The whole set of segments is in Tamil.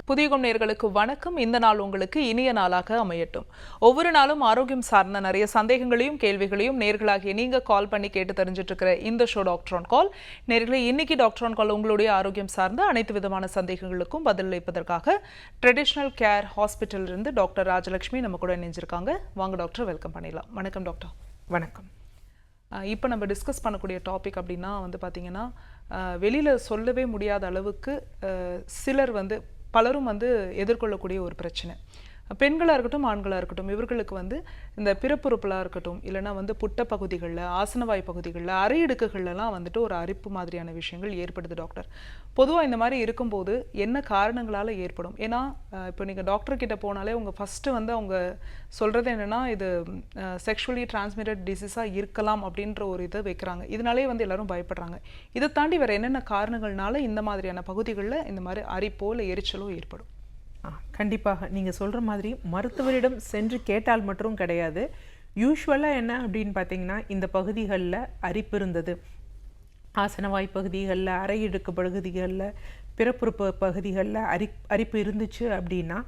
புதியகம் நேயர்களுக்கு வணக்கம். இந்த நாள் உங்களுக்கு இனிய நாளாக அமையட்டும். ஒவ்வொரு நாளும் ஆரோக்கியம் சார்ந்த நிறைய சந்தேகங்களையும் கேள்விகளையும் நேயர்களாகிய நீங்க கால் பண்ணி கேட்டு தெரிஞ்சிட்டு இருக்கிற இந்த ஷோ டாக்டர் ஆன் கால். நேயர்களே, இன்னைக்கு டாக்டர் ஆன் கால் உங்களுடைய ஆரோக்கியம் சார்ந்த அனைத்து விதமான சந்தேகங்களுக்கும் பதிலளிப்பதற்காக ட்ரெடிஷனல் கேர் ஹாஸ்பிட்டல் இருந்து டாக்டர் ராஜலட்சுமி நம்ம கூட இணைஞ்சிருக்காங்க. வாங்க டாக்டர், வெல்கம் பண்ணிடலாம். வணக்கம் டாக்டர். வணக்கம். இப்போ நம்ம டிஸ்கஸ் பண்ணக்கூடிய டாபிக் அப்படின்னா பார்த்தீங்கன்னா, வெளியில் சொல்லவே முடியாத அளவுக்கு சிலர் பலரும் எதிர்கொள்ளக்கூடிய ஒரு பிரச்சனை. பெண்களாக இருக்கட்டும் ஆண்களாக இருக்கட்டும், இவர்களுக்கு இந்த பிறப்புறுப்பலாக இருக்கட்டும், இல்லைனா புட்ட பகுதிகளில், ஆசனவாய் பகுதிகளில், அரையிடுக்குகள்லாம் ஒரு அரிப்பு மாதிரியான விஷயங்கள் ஏற்படுது டாக்டர். பொதுவாக இந்த மாதிரி இருக்கும்போது என்ன காரணங்களால் ஏற்படும்? ஏன்னா இப்போ நீங்கள் டாக்டர்கிட்ட போனாலே உங்கள் ஃபஸ்ட்டு அவங்க சொல்கிறது என்னென்னா, இது செக்ஷுவலி டிரான்ஸ்மிட்டட் டிசீஸாக இருக்கலாம் அப்படின்ற ஒரு இதை வைக்கிறாங்க. இதனாலே எல்லோரும் பயப்படுறாங்க. இதை தாண்டி வேறு என்னென்ன காரணங்கள்னால இந்த மாதிரியான பகுதிகளில் இந்த மாதிரி அரிப்போ இல்லை எரிச்சலோ ஏற்படும்? கண்டிப்பாக நீங்கள் சொல்கிற மாதிரி மருத்துவரிடம் சென்று கேட்டால் மட்டும் கிடையாது. யூஸ்வலாக என்ன அப்படின்னு பார்த்தீங்கன்னா, இந்த பகுதிகளில் அரிப்பு இருந்தது, ஆசனவாய் பகுதிகளில், அரையிடுக்கு பகுதிகளில், பிறப்புறுப்பு பகுதிகளில் அரிப்பு இருந்துச்சு அப்படின்னா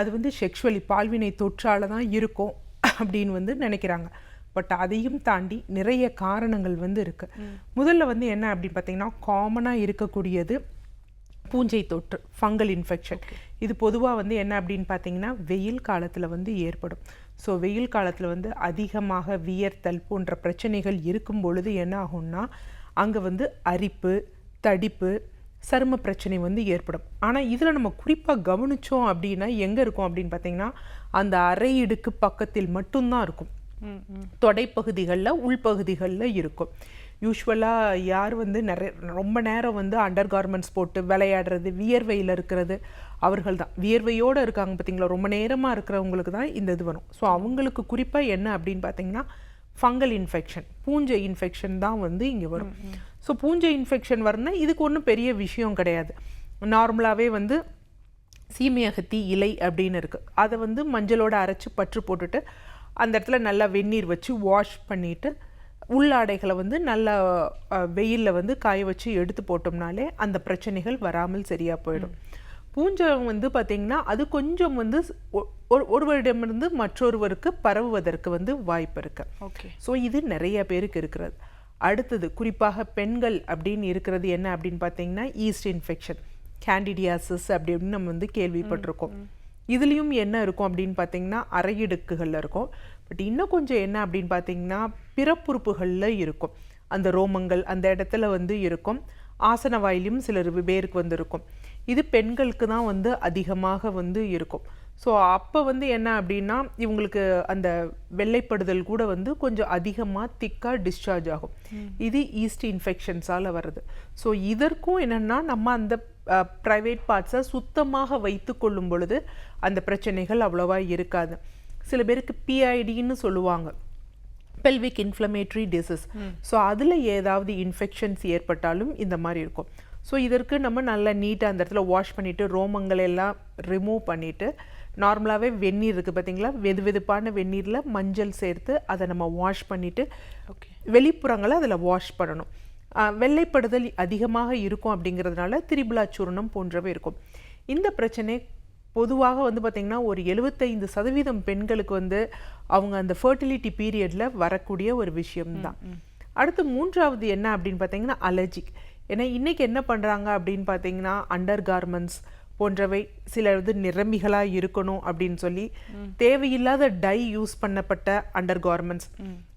அது செக்ஷுவலி பால்வினை தொற்றால் தான் இருக்கும் அப்படின்னு நினைக்கிறாங்க. பட் அதையும் தாண்டி நிறைய காரணங்கள் இருக்குது. முதல்ல என்ன அப்படின்னு பார்த்தீங்கன்னா, காமனாக இருக்கக்கூடியது பூஞ்சை தொற்று, ஃபங்கல் இன்ஃபெக்ஷன். இது பொதுவாக என்ன அப்படின்னு பார்த்தீங்கன்னா, வெயில் காலத்தில் ஏற்படும். ஸோ வெயில் காலத்தில் அதிகமாக வியர்த்தல் போன்ற பிரச்சனைகள் இருக்கும் பொழுது என்ன ஆகும்னா, அங்கே அரிப்பு, தடிப்பு, சரும பிரச்சனை ஏற்படும். ஆனால் இதில் நம்ம குறிப்பாக கவனித்தோம் அப்படின்னா எங்கே இருக்கும் அப்படின்னு பார்த்தீங்கன்னா, அந்த அரையிடுக்கு பக்கத்தில் மட்டும்தான் இருக்கும். தொடைப்பகுதிகளில், உள்பகுதிகளில் இருக்கும். யூஸ்வலாக யார் ரொம்ப நேரம் அண்டர் கார்மெண்ட்ஸ் போட்டு விளையாடுறது, வியர்வையில் இருக்கிறது, அவர்கள் தான் வியர்வையோடு இருக்காங்க பார்த்தீங்களா, ரொம்ப நேரமாக இருக்கிறவங்களுக்கு தான் இந்த இது வரும். ஸோ அவங்களுக்கு குறிப்பாக என்ன அப்படின்னு பார்த்தீங்கன்னா, ஃபங்கல் இன்ஃபெக்ஷன், பூஞ்சை இன்ஃபெக்ஷன் தான் இங்கே வரும். ஸோ பூஞ்சை இன்ஃபெக்ஷன் வரணும்னா இதுக்கு ஒன்றும் பெரிய விஷயம் கிடையாது. நார்மலாகவே சீமையகத்தி இலை அப்படின்னு இருக்குது. அதை மஞ்சளோடு அரைச்சி பற்று போட்டுட்டு அந்த இடத்துல நல்லா வெந்நீர் வச்சு வாஷ் பண்ணிவிட்டு உள்ளாடைகளை நல்லா வெயிலில் காய வச்சு எடுத்து போட்டோம்னாலே அந்த பிரச்சனைகள் வராமல் சரியாக போயிடும். பூஞ்சை பார்த்திங்கன்னா அது கொஞ்சம் ஒருவரிடமிருந்து மற்றொருவருக்கு பரவுவதற்கு வாய்ப்பு இருக்கு. ஓகே. ஸோ இது நிறைய பேருக்கு இருக்கிறது. அடுத்தது குறிப்பாக பெண்கள் அப்படின்னு இருக்கிறது என்ன அப்படின்னு பார்த்தீங்கன்னா, ஈஸ்ட் இன்ஃபெக்ஷன், கேண்டிடியாசிஸ் அப்படின்னு நம்ம கேள்விப்பட்டிருக்கோம். இதுலேயும் என்ன இருக்கும் அப்படின்னு பார்த்தீங்கன்னா, அரையிடுக்குகளில் இருக்கும். பட் இன்னும் கொஞ்சம் என்ன அப்படின்னு பார்த்தீங்கன்னா, பிறப்புறுப்புகளில் இருக்கும். அந்த ரோமங்கள் அந்த இடத்துல இருக்கும். ஆசன வாயிலும் சிலர் பேருக்கு இருக்கும். இது பெண்களுக்கு தான் அதிகமாக இருக்கும். ஸோ அப்போ என்ன அப்படின்னா, இவங்களுக்கு அந்த வெள்ளைப்படுதல் கூட கொஞ்சம் அதிகமாக திக்காக டிஸ்சார்ஜ் ஆகும். இது ஈஸ்ட் இன்ஃபெக்ஷன்ஸால் வருது. ஸோ இதற்கும் என்னென்னா, நம்ம அந்த ப்ரைவேட் பார்ட்ஸை சுத்தமாக வைத்து கொள்ளும் பொழுது அந்த பிரச்சனைகள் அவ்வளோவா இருக்காது. சில பேருக்கு பிஐடின்னு சொல்லுவாங்க, பெல்விக் இன்ஃப்ளமேட்டரி டிசீஸ். ஸோ அதில் ஏதாவது இன்ஃபெக்ஷன்ஸ் ஏற்பட்டாலும் இந்த மாதிரி இருக்கும். ஸோ இதற்கு நம்ம நல்லா நீட்டாக அந்த இடத்துல வாஷ் பண்ணிவிட்டு ரோமங்கள் எல்லாம் ரிமூவ் பண்ணிவிட்டு, நார்மலாகவே வெந்நீர் இருக்குது பார்த்தீங்களா, வெதுவெதுப்பான வெந்நீரில் மஞ்சள் சேர்த்து அதை நம்ம வாஷ் பண்ணிவிட்டு வெளிப்புறங்களை அதில் வாஷ் பண்ணணும். வெள்ளைப்படுதல் அதிகமாக இருக்கும் அப்படிங்கிறதுனால திரிபுலா சூர்ணம் போன்றவை இருக்கும். இந்த பிரச்சனை பொதுவாக பார்த்திங்கன்னா ஒரு 75% பெண்களுக்கு அவங்க அந்த ஃபர்டிலிட்டி பீரியடில் வரக்கூடிய ஒரு விஷயம்தான். அடுத்து மூன்றாவது என்ன அப்படின்னு பார்த்தீங்கன்னா, அலர்ஜிக். ஏன்னா இன்றைக்கி என்ன பண்ணுறாங்க அப்படின்னு பார்த்தீங்கன்னா, அண்டர் கார்மெண்ட்ஸ் போன்றவை சில நிரம்பிகளாக இருக்கணும் அப்படின்னு சொல்லி தேவையில்லாத டை யூஸ் பண்ணப்பட்ட அண்டர் கார்மெண்ட்ஸ்,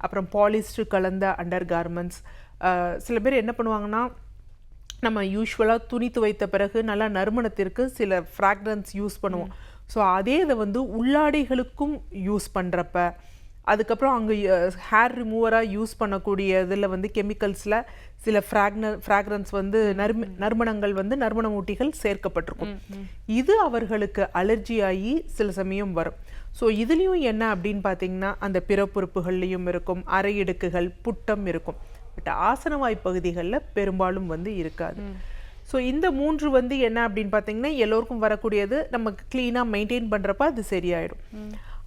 அப்புறம் பாலிஸ்டர் கலந்த அண்டர் கார்மெண்ட்ஸ். சில பேர் என்ன பண்ணுவாங்கன்னா, நம்ம யூஸ்வலாக துணி துவைத்த பிறகு நல்லா நறுமணத்திற்கு சில ஃப்ராக்ரன்ஸ் யூஸ் பண்ணுவோம். ஸோ அதே இதை உள்ளாடைகளுக்கும் யூஸ் பண்ணுறப்ப, அதுக்கப்புறம் அங்கே ஹேர் ரிமூவராக யூஸ் பண்ணக்கூடிய இதில் கெமிக்கல்ஸில் சில ஃப்ராக்ரன்ஸ் நறுமணங்கள் நறுமணமூட்டிகள் சேர்க்கப்பட்டிருக்கும். இது அவர்களுக்கு அலர்ஜி ஆகி சில சமயம் வரும். ஸோ இதுலேயும் என்ன அப்படின்னு பார்த்தீங்கன்னா, அந்த பிறப்புறுப்புகள்லேயும் இருக்கும், அரையிடுக்குகள், புட்டம் இருக்கும். பட் ஆசனவாய் பகுதிகளில் பெரும்பாலும் இருக்காது. ஸோ இந்த மூன்று என்ன அப்படின்னு பார்த்தீங்கன்னா, எல்லோருக்கும் வரக்கூடியது. நமக்கு க்ளீனாக மெயின்டைன் பண்ணுறப்ப அது சரியாயிடும்.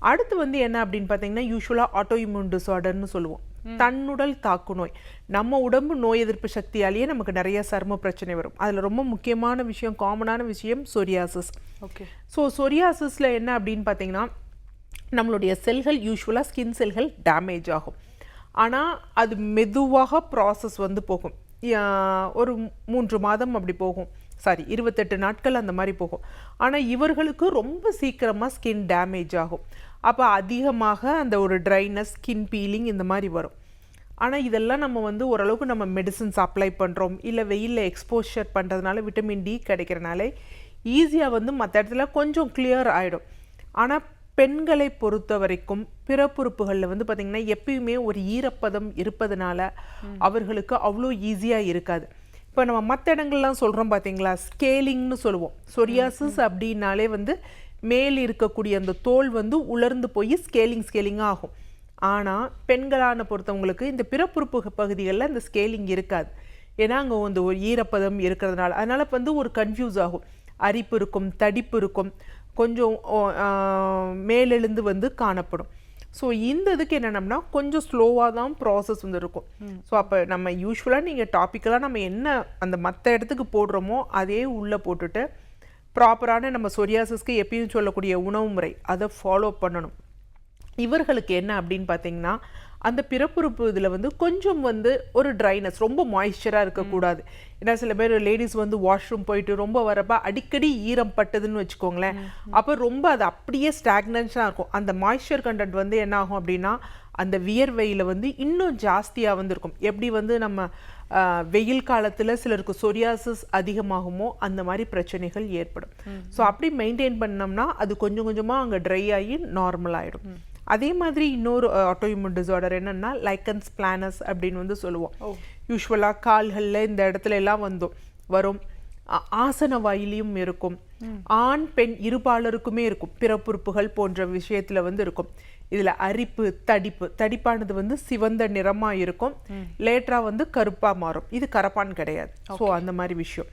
அடுத்து என்ன அப்படின்னு பார்த்தீங்கன்னா, யூஸ்வலாக ஆட்டோ இம்யூன் டிஸார்டர்னு சொல்லுவோம். தன்னுடல் தாக்கு நோய். நம்ம உடம்பு நோய் எதிர்ப்பு சக்தியாலேயே நமக்கு நிறைய சரும பிரச்சனை வரும். அதில் ரொம்ப முக்கியமான விஷயம், காமனான விஷயம் சொரியாசிஸ். ஓகே. ஸோ சொரியாசிஸில் என்ன அப்படின்னு பார்த்தீங்கன்னா, நம்மளுடைய செல்கள் யூஸ்வலாக ஸ்கின் செல்கள் டேமேஜ் ஆகும். ஆனால் அது மெதுவாக ப்ராசஸ் வந்து போகும். ஒரு 3 மாதம் அப்படி போகும், 28 நாட்கள் அந்த மாதிரி போகும். ஆனால் இவர்களுக்கு ரொம்ப சீக்கிரமாக ஸ்கின் டேமேஜ் ஆகும். அப்போ அதிகமாக அந்த ஒரு ட்ரைனஸ், ஸ்கின் பீலிங் இந்த மாதிரி வரும். ஆனால் இதெல்லாம் நம்ம வந்து ஓரளவுக்கு நம்ம மெடிசின்ஸ் அப்ளை பண்ணுறோம், இல்லை வெயிலில் எக்ஸ்போஷர் பண்ணுறதுனால விட்டமின் டி கிடைக்கிறனால ஈஸியாக வந்து மற்ற இடத்துல கொஞ்சம் கிளியர் ஆகிடும். ஆனால் பெண்களை பொறுத்த வரைக்கும் பிறப்புறுப்புகளில் வந்து பார்த்திங்கன்னா எப்பயுமே ஒரு ஈரப்பதம் இருப்பதனால அவர்களுக்கு அவ்வளோ ஈஸியாக இருக்காது. இப்போ நம்ம மற்ற இடங்கள்லாம் சொல்கிறோம் பார்த்தீங்களா, ஸ்கேலிங்னு சொல்லுவோம். சொரியாசிஸ் அப்படின்னாலே வந்து மேல் இருக்கக்கூடிய அந்த தோல் வந்து உலர்ந்து போய் ஸ்கேலிங்காக ஆகும். ஆனால் பெண்களான பொறுத்தவங்களுக்கு இந்த பிறப்புறுப்பு பகுதிகளில் அந்த ஸ்கேலிங் இருக்காது. ஏன்னா அங்கே வந்து ஒரு ஈரப்பதம் இருக்கிறதுனால. அதனால் வந்து ஒரு கன்ஃபியூஸ் ஆகும். அரிப்பு இருக்கும், தடிப்பு இருக்கும், கொஞ்சம் மேலெழுந்து வந்து காணப்படும். ஸோ இந்த இதுக்கு என்னென்னம்னா கொஞ்சம் ஸ்லோவாக தான் ப்ராசஸ் வந்து இருக்கும். ஸோ அப்போ நம்ம யூஸ்வலாக நீங்கள் டாப்பிக்கலாக நம்ம என்ன அந்த மற்ற இடத்துக்கு போடுறோமோ அதே உள்ளே போட்டுட்டு ப்ராப்பரான நம்ம சொரியாசிஸ்க்கு எப்பயும் சொல்லக்கூடிய உணவு முறை அதை ஃபாலோ பண்ணணும். இவர்களுக்கு என்ன அப்படின்னு பார்த்தீங்கன்னா, அந்த பிறப்புறுப்பு இதில் வந்து கொஞ்சம் வந்து ஒரு ட்ரைனஸ், ரொம்ப மாய்ஸ்சராக இருக்கக்கூடாது. ஏன்னா சில பேர் லேடிஸ் வந்து வாஷ்ரூம் போயிட்டு ரொம்ப வரப்போ அடிக்கடி ஈரம் பட்டதுன்னு வச்சுக்கோங்களேன், அப்போ ரொம்ப அது அப்படியே ஸ்டாக்னன்ஸாக இருக்கும். அந்த மாய்ஸ்சர் கண்டென்ட் வந்து என்ன ஆகும் அப்படின்னா அந்த வியர்வையில் வந்து இன்னும் ஜாஸ்தியாக வந்து இருக்கும். எப்படி வந்து நம்ம வெயில் காலத்தில் சிலருக்கு சொரியாசிஸ் அதிகமாகுமோ அந்த மாதிரி பிரச்சனைகள் ஏற்படும். ஸோ அப்படி மெயின்டைன் பண்ணோம்னா அது கொஞ்சம் கொஞ்சமாக அங்கே ட்ரை ஆகி நார்மல் ஆகிடும். அதே மாதிரி இன்னொரு ஆட்டோஇம்யூன் டிஸார்டர் என்னென்னா லைக்கன்ஸ் பிளானஸ் அப்படின்னு வந்து சொல்லுவோம். யூஸ்வலாக கால்களில் இந்த இடத்துல எல்லாம் வரும். ஆசன வாயிலையும் இருக்கும். ஆண் பெண் இருபாலருக்குமே இருக்கும். பிறப்புறுப்புகள் போன்ற விஷயத்தில் வந்து இருக்கும். இதில் அரிப்பு, தடிப்பானது வந்து சிவந்த நிறமாக இருக்கும், லேட்டராக வந்து கருப்பாக மாறும். இது கரப்பான் கிடையாது. ஸோ அந்த மாதிரி விஷயம்.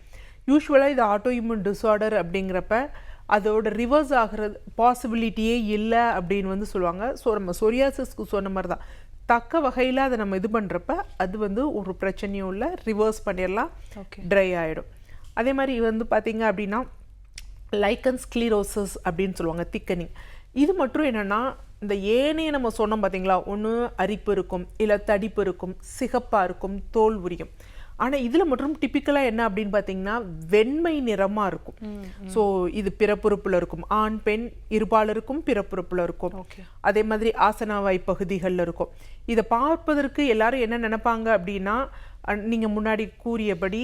யூஸ்வலாக இது ஆட்டோஇம்யூன் டிஸார்டர் அப்படிங்கிறப்ப அதோட ரிவர்ஸ் ஆகிறது பாசிபிலிட்டியே இல்லை அப்படின்னு வந்து சொல்லுவாங்க. ஸோ நம்ம சொரியாசிஸ்க்கு சொன்ன மாதிரி தான் தக்க வகையில் அதை நம்ம இது பண்ணுறப்ப அது வந்து ஒரு பிரச்சனையும் இல்லை, ரிவர்ஸ் பண்ணிடலாம், ட்ரை ஆகிடும். அதே மாதிரி வந்து பார்த்திங்க அப்படின்னா லைக்கன் ஸ்க்ளீரோசிஸ் அப்படின்னு சொல்லுவாங்க, திக்கனிங். இது மட்டும் என்னென்னா இந்த ஏனைய நம்ம சொன்னோம் பார்த்தீங்களா, ஒன்று அரிப்பு இருக்கும், இல்லை தடிப்பு இருக்கும், சிகப்பாக இருக்கும், தோல் உரியும். ஆனால் இதில் மட்டும் டிப்பிக்கலாக என்ன அப்படின்னு பார்த்தீங்கன்னா வெண்மை நிறமாக இருக்கும். ஸோ இது பிறப்புறுப்பில் இருக்கும். ஆண் பெண் இருபாலருக்கும் பிறப்புறுப்பில் இருக்கும். அதே மாதிரி ஆசனாவாய் பகுதிகளில் இருக்கும். இதை பார்ப்பதற்கு எல்லாரும் என்ன நினைப்பாங்க அப்படின்னா, நீங்கள் முன்னாடி கூறியபடி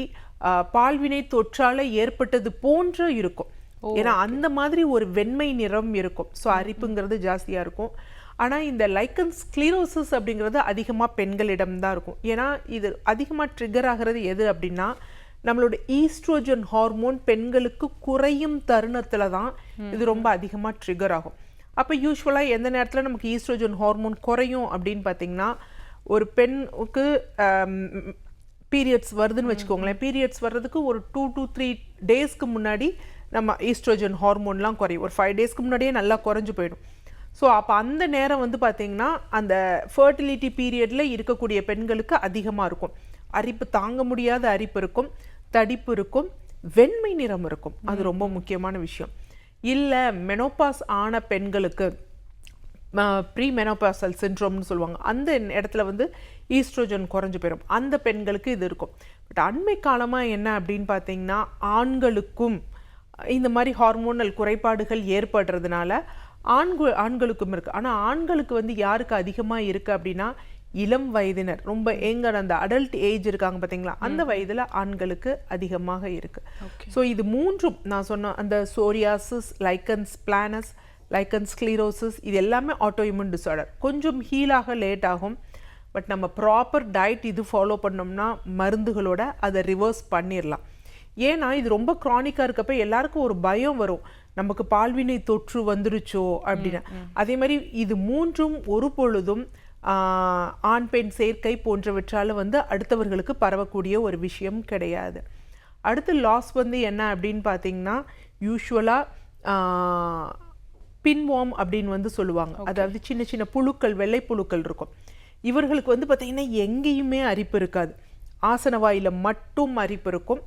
பால்வினை தொற்றால் ஏற்பட்டது போன்று இருக்கும். ஏன்னா அந்த மாதிரி ஒரு வெண்மை நிறம் இருக்கும். ஸோ அரிப்புங்கிறது ஜாஸ்தியாக இருக்கும். ஆனால் இந்த லைக்கன் ஸ்க்ளீரோசிஸ் அப்படிங்கிறது அதிகமாக பெண்களிடம் தான் இருக்கும். ஏன்னா இது அதிகமாக ட்ரிகர் ஆகிறது எது அப்படின்னா, நம்மளோட ஈஸ்ட்ரோஜன் ஹார்மோன் பெண்களுக்கு குறையும் தருணத்தில் தான் இது ரொம்ப அதிகமாக ட்ரிகர் ஆகும். அப்போ யூஸ்வலாக எந்த நேரத்தில் நமக்கு ஈஸ்ட்ரோஜன் ஹார்மோன் குறையும் அப்படின்னு பார்த்தீங்கன்னா, ஒரு பெண்ணுக்கு பீரியட்ஸ் வருதுன்னு வச்சுக்கோங்களேன். பீரியட்ஸ் வர்றதுக்கு ஒரு 2 to 3 டேஸ்க்கு முன்னாடி நம்ம ஈஸ்ட்ரோஜன் ஹார்மோன்லாம் குறையும். ஒரு 5 டேஸ்க்கு முன்னாடியே நல்லா குறைஞ்சு போயிடும். ஸோ அப்போ அந்த நேரம் வந்து பார்த்திங்கன்னா அந்த ஃபர்டிலிட்டி பீரியடில் இருக்கக்கூடிய பெண்களுக்கு அதிகமாக இருக்கும். அரிப்பு தாங்க முடியாத அரிப்பு இருக்கும், தடிப்பு இருக்கும், வெண்மை நிறம் இருக்கும். அது ரொம்ப முக்கியமான விஷயம். இல்லை மெனோபாஸ் ஆன பெண்களுக்கு ப்ரீ மெனோபாசல் சிண்ட்ரோம்னு சொல்லுவாங்க, அந்த இடத்துல வந்து ஈஸ்ட்ரோஜன் குறைஞ்சு போயிடும். அந்த பெண்களுக்கு இது இருக்கும். பட் அண்மை காலமாக என்ன அப்படின்னு பார்த்தீங்கன்னா, ஆண்களுக்கும் இந்த மாதிரி ஹார்மோனல் குறைபாடுகள் ஏற்படுறதுனால ஆண்களுக்கும் இருக்குது. ஆனால் ஆண்களுக்கு வந்து யாருக்கு அதிகமாக இருக்குது அப்படின்னா, இளம் வயதினர், ரொம்ப எங்கர் அந்த அடல்ட் ஏஜ் இருக்காங்க பார்த்தீங்களா, அந்த வயதில் ஆண்களுக்கு அதிகமாக இருக்குது. ஸோ இது மூன்றும் நான் சொன்ன அந்த சோரியாசிஸ், லைக்கன்ஸ் பிளானஸ், லைக்கன் ஸ்க்ளீரோசிஸ், இது எல்லாமே ஆட்டோஇம்யூன் டிஸார்டர். கொஞ்சம் ஹீலாக லேட் ஆகும். பட் நம்ம ப்ராப்பர் டயட் இது ஃபாலோ பண்ணோம்னா மருந்துகளோட அதை ரிவர்ஸ் பண்ணிடலாம். ஏன்னா இது ரொம்ப க்ரானிக்காக இருக்கப்போ எல்லாருக்கும் ஒரு பயம் வரும், நமக்கு பால்வினை தொற்று வந்துருச்சோ அப்படின்னு. அதே மாதிரி இது மூன்றும் ஒரு பொழுதும் ஆண் பெண் சேர்க்கை போன்றவற்றால் வந்து அடுத்தவர்களுக்கு பரவக்கூடிய ஒரு விஷயம் கிடையாது. அடுத்து லாஸ் வந்து என்ன அப்படின்னு பார்த்தீங்கன்னா, யூஸ்வலாக பின்வார்ம் அப்படின்னு வந்து சொல்லுவாங்க. அதாவது சின்ன சின்ன புழுக்கள், வெள்ளை புழுக்கள் இருக்கும். இவர்களுக்கு வந்து பார்த்திங்கன்னா எங்கேயுமே அரிப்பு இருக்காது, ஆசன வாயில் மட்டும் அரிப்பு இருக்கும்.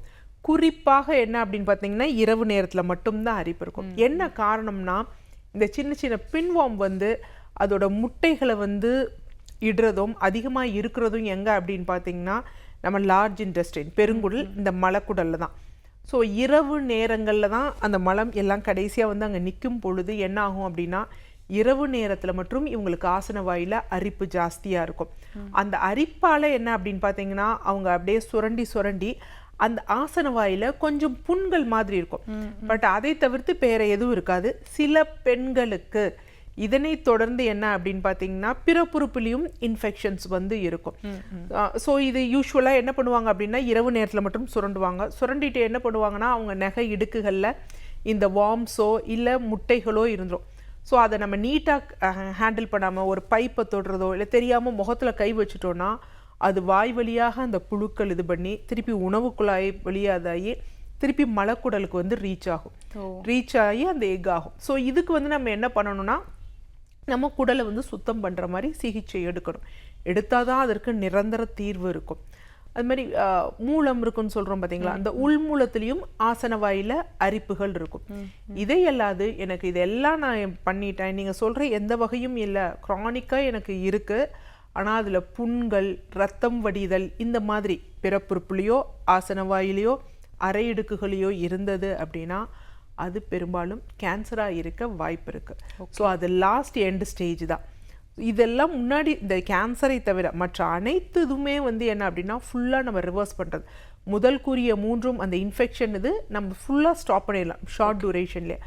குறிப்பாக என்ன அப்படின்னு பார்த்தீங்கன்னா இரவு நேரத்தில் மட்டும்தான் அரிப்பு இருக்கும். என்ன காரணம்னா இந்த சின்ன சின்ன பின்வார்ம் வந்து அதோட முட்டைகளை வந்து இடுறதும் அதிகமாக இருக்கிறதும் எங்கே அப்படின்னு பார்த்தீங்கன்னா நம்ம லார்ஜ் இன்டெஸ்டைன் பெருங்குடல், இந்த மலக்குடலில் தான். ஸோ இரவு நேரங்களில் தான் அந்த மலம் எல்லாம் கடைசியாக வந்து அங்கே நிற்கும் பொழுது என்ன ஆகும் அப்படின்னா இரவு நேரத்தில் மற்றும் இவங்களுக்கு ஆசன வாயில் அரிப்பு ஜாஸ்தியாக இருக்கும். அந்த அரிப்பால் என்ன அப்படின்னு பார்த்தீங்கன்னா அவங்க அப்படியே சுரண்டி அந்த ஆசன வாயில் கொஞ்சம் புண்கள் மாதிரி இருக்கும். பட் அதை தவிர்த்து வேற எதுவும் இருக்காது. சில பெண்களுக்கு இதனை தொடர்ந்து என்ன அப்படின்னு பார்த்தீங்கன்னா பிறப்புறுப்புலையும் இன்ஃபெக்ஷன்ஸ் வந்து இருக்கும். ஸோ இது யூஸ்வலாக என்ன பண்ணுவாங்க அப்படின்னா இரவு நேரத்தில் மட்டும் சுரண்டிட்டு என்ன பண்ணுவாங்கன்னா அவங்க நகை இடுக்குகளில் இந்த வார்ம்ஸோ இல்லை முட்டைகளோ இருந்துடும். ஸோ அதை நம்ம நீட்டாக ஹேண்டில் பண்ணாமல் ஒரு பைப்பை தொடுறதோ இல்லை தெரியாமல் முகத்தில் கை வச்சுட்டோன்னா அது வாய் வழியாக அந்த புழுக்கள் இது பண்ணி திருப்பி உணவு குழாய் வழியாதாகி திருப்பி மலக்குடலுக்கு வந்து ரீச் ஆகி அந்த எக் ஆகும். ஸோ இதுக்கு வந்து நம்ம என்ன பண்ணணும்னா நம்ம குடலை வந்து சுத்தம் பண்ணுற மாதிரி சிகிச்சை எடுத்தால் தான் அதற்கு நிரந்தர தீர்வு இருக்கும். அது மாதிரி மூலம் இருக்குன்னு சொல்கிறோம் பார்த்தீங்களா, அந்த உள்மூலத்திலையும் ஆசன வாயில் அரிப்புகள் இருக்கும். இதை அல்லாது எனக்கு இதெல்லாம் நான் பண்ணிட்டேன், நீங்கள் சொல்கிற எந்த வகையும் இல்லை, க்ரானிக்காக எனக்கு இருக்குது, ஆனால் அதில் புண்கள், ரத்தம் வடிதல் இந்த மாதிரி பிறப்புறுப்புலையோ ஆசன வாயிலையோ அரை இடுக்குகளையோ இருந்தது அப்படின்னா அது பெரும்பாலும் கேன்சராக இருக்க வாய்ப்பு இருக்குது. ஸோ அது லாஸ்ட் எண்ட் ஸ்டேஜ் தான். இதெல்லாம் முன்னாடி இந்த கேன்சரை தவிர மற்ற அனைத்து இதுவுமே வந்து என்ன அப்படின்னா ஃபுல்லாக நம்ம ரிவர்ஸ் பண்ணுறது. முதல் கூறிய 3 அந்த இன்ஃபெக்ஷன் இது நம்ம ஃபுல்லாக ஸ்டாப் பண்ணிடலாம் ஷார்ட் டியூரேஷன்லேயே.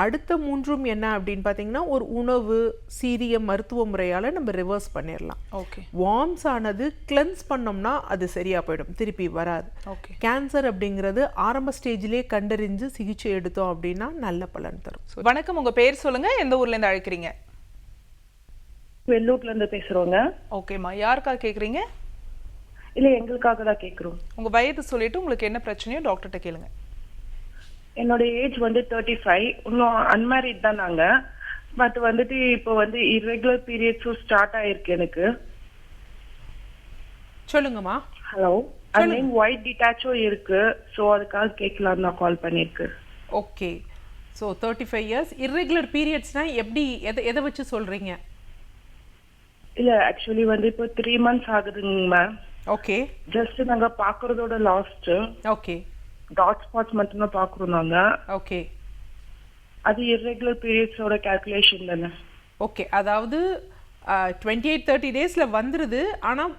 அடுத்த 3 என்ன அப்படின்னு பார்த்தீங்கன்னா ஒரு உணவு சீரிய மருத்துவ முறையால் நம்ம ரிவர்ஸ் பண்ணிடலாம். ஓகே. வார்ம்ஸ் ஆனது கிளென்ஸ் பண்ணோம்னா அது சரியாக போயிடும், திருப்பி வராது. ஓகே. கேன்சர் அப்படிங்கிறது ஆரம்ப ஸ்டேஜ்லேயே கண்டறிஞ்சு சிகிச்சை எடுத்தோம் அப்படின்னா நல்ல பலன் தரும். வணக்கம், உங்கள் பேர் சொல்லுங்கள், எந்த ஊர்லேருந்து அழைக்கிறீங்க? வெள்ளூர்லேருந்து பேசுகிறோங்க. ஓகேம்மா, யாருக்காக கேட்குறீங்க? இல்லை, எங்களுக்காக தான் கேட்குறோம். உங்கள் வயது சொல்லிவிட்டு உங்களுக்கு என்ன பிரச்சனையோ டாக்டர்கிட்ட கேளுங்க. என்னோட ஏஜ் வந்து 35, இன்னும் அன்மேரிட் தான் நாங்கள். பட் வந்துட்டு இப்போ வந்து இர்ரெகுலர் பீரியட்ஸும் ஸ்டார்ட் ஆயிருக்கு எனக்கு. சொல்லுங்கம்மா. ஹலோ. அண்ட் ஒயிட் டிட்டாச்சும் இருக்கு. ஸோ அதுக்காக கேட்கலாம் நான் கால் பண்ணியிருக்கு. ஓகே. ஸோ 35 இயர்ஸ் இர்ரெகுலர் பீரியட்ஸ்னால் எப்படி எதை வச்சு சொல்கிறீங்க? இல்லை, ஆக்சுவலி வந்து இப்போ 3 months ஆகுதுங்க மேம். ஓகே. ஜஸ்ட் நாங்கள் பார்க்குறதோட லாஸ்ட்டு. ஓகே. டாட் ஸ்பாட்ஸ் மட்டும்தான் பார்க்குறோம் நாங்கள். ஓகே. அது இர்ரெகுலர் பீரியட்ஸோட கால்குலேஷன் தானே? ஓகே. அதாவது 28-30 டேஸில் வந்துடுது, ஆனால்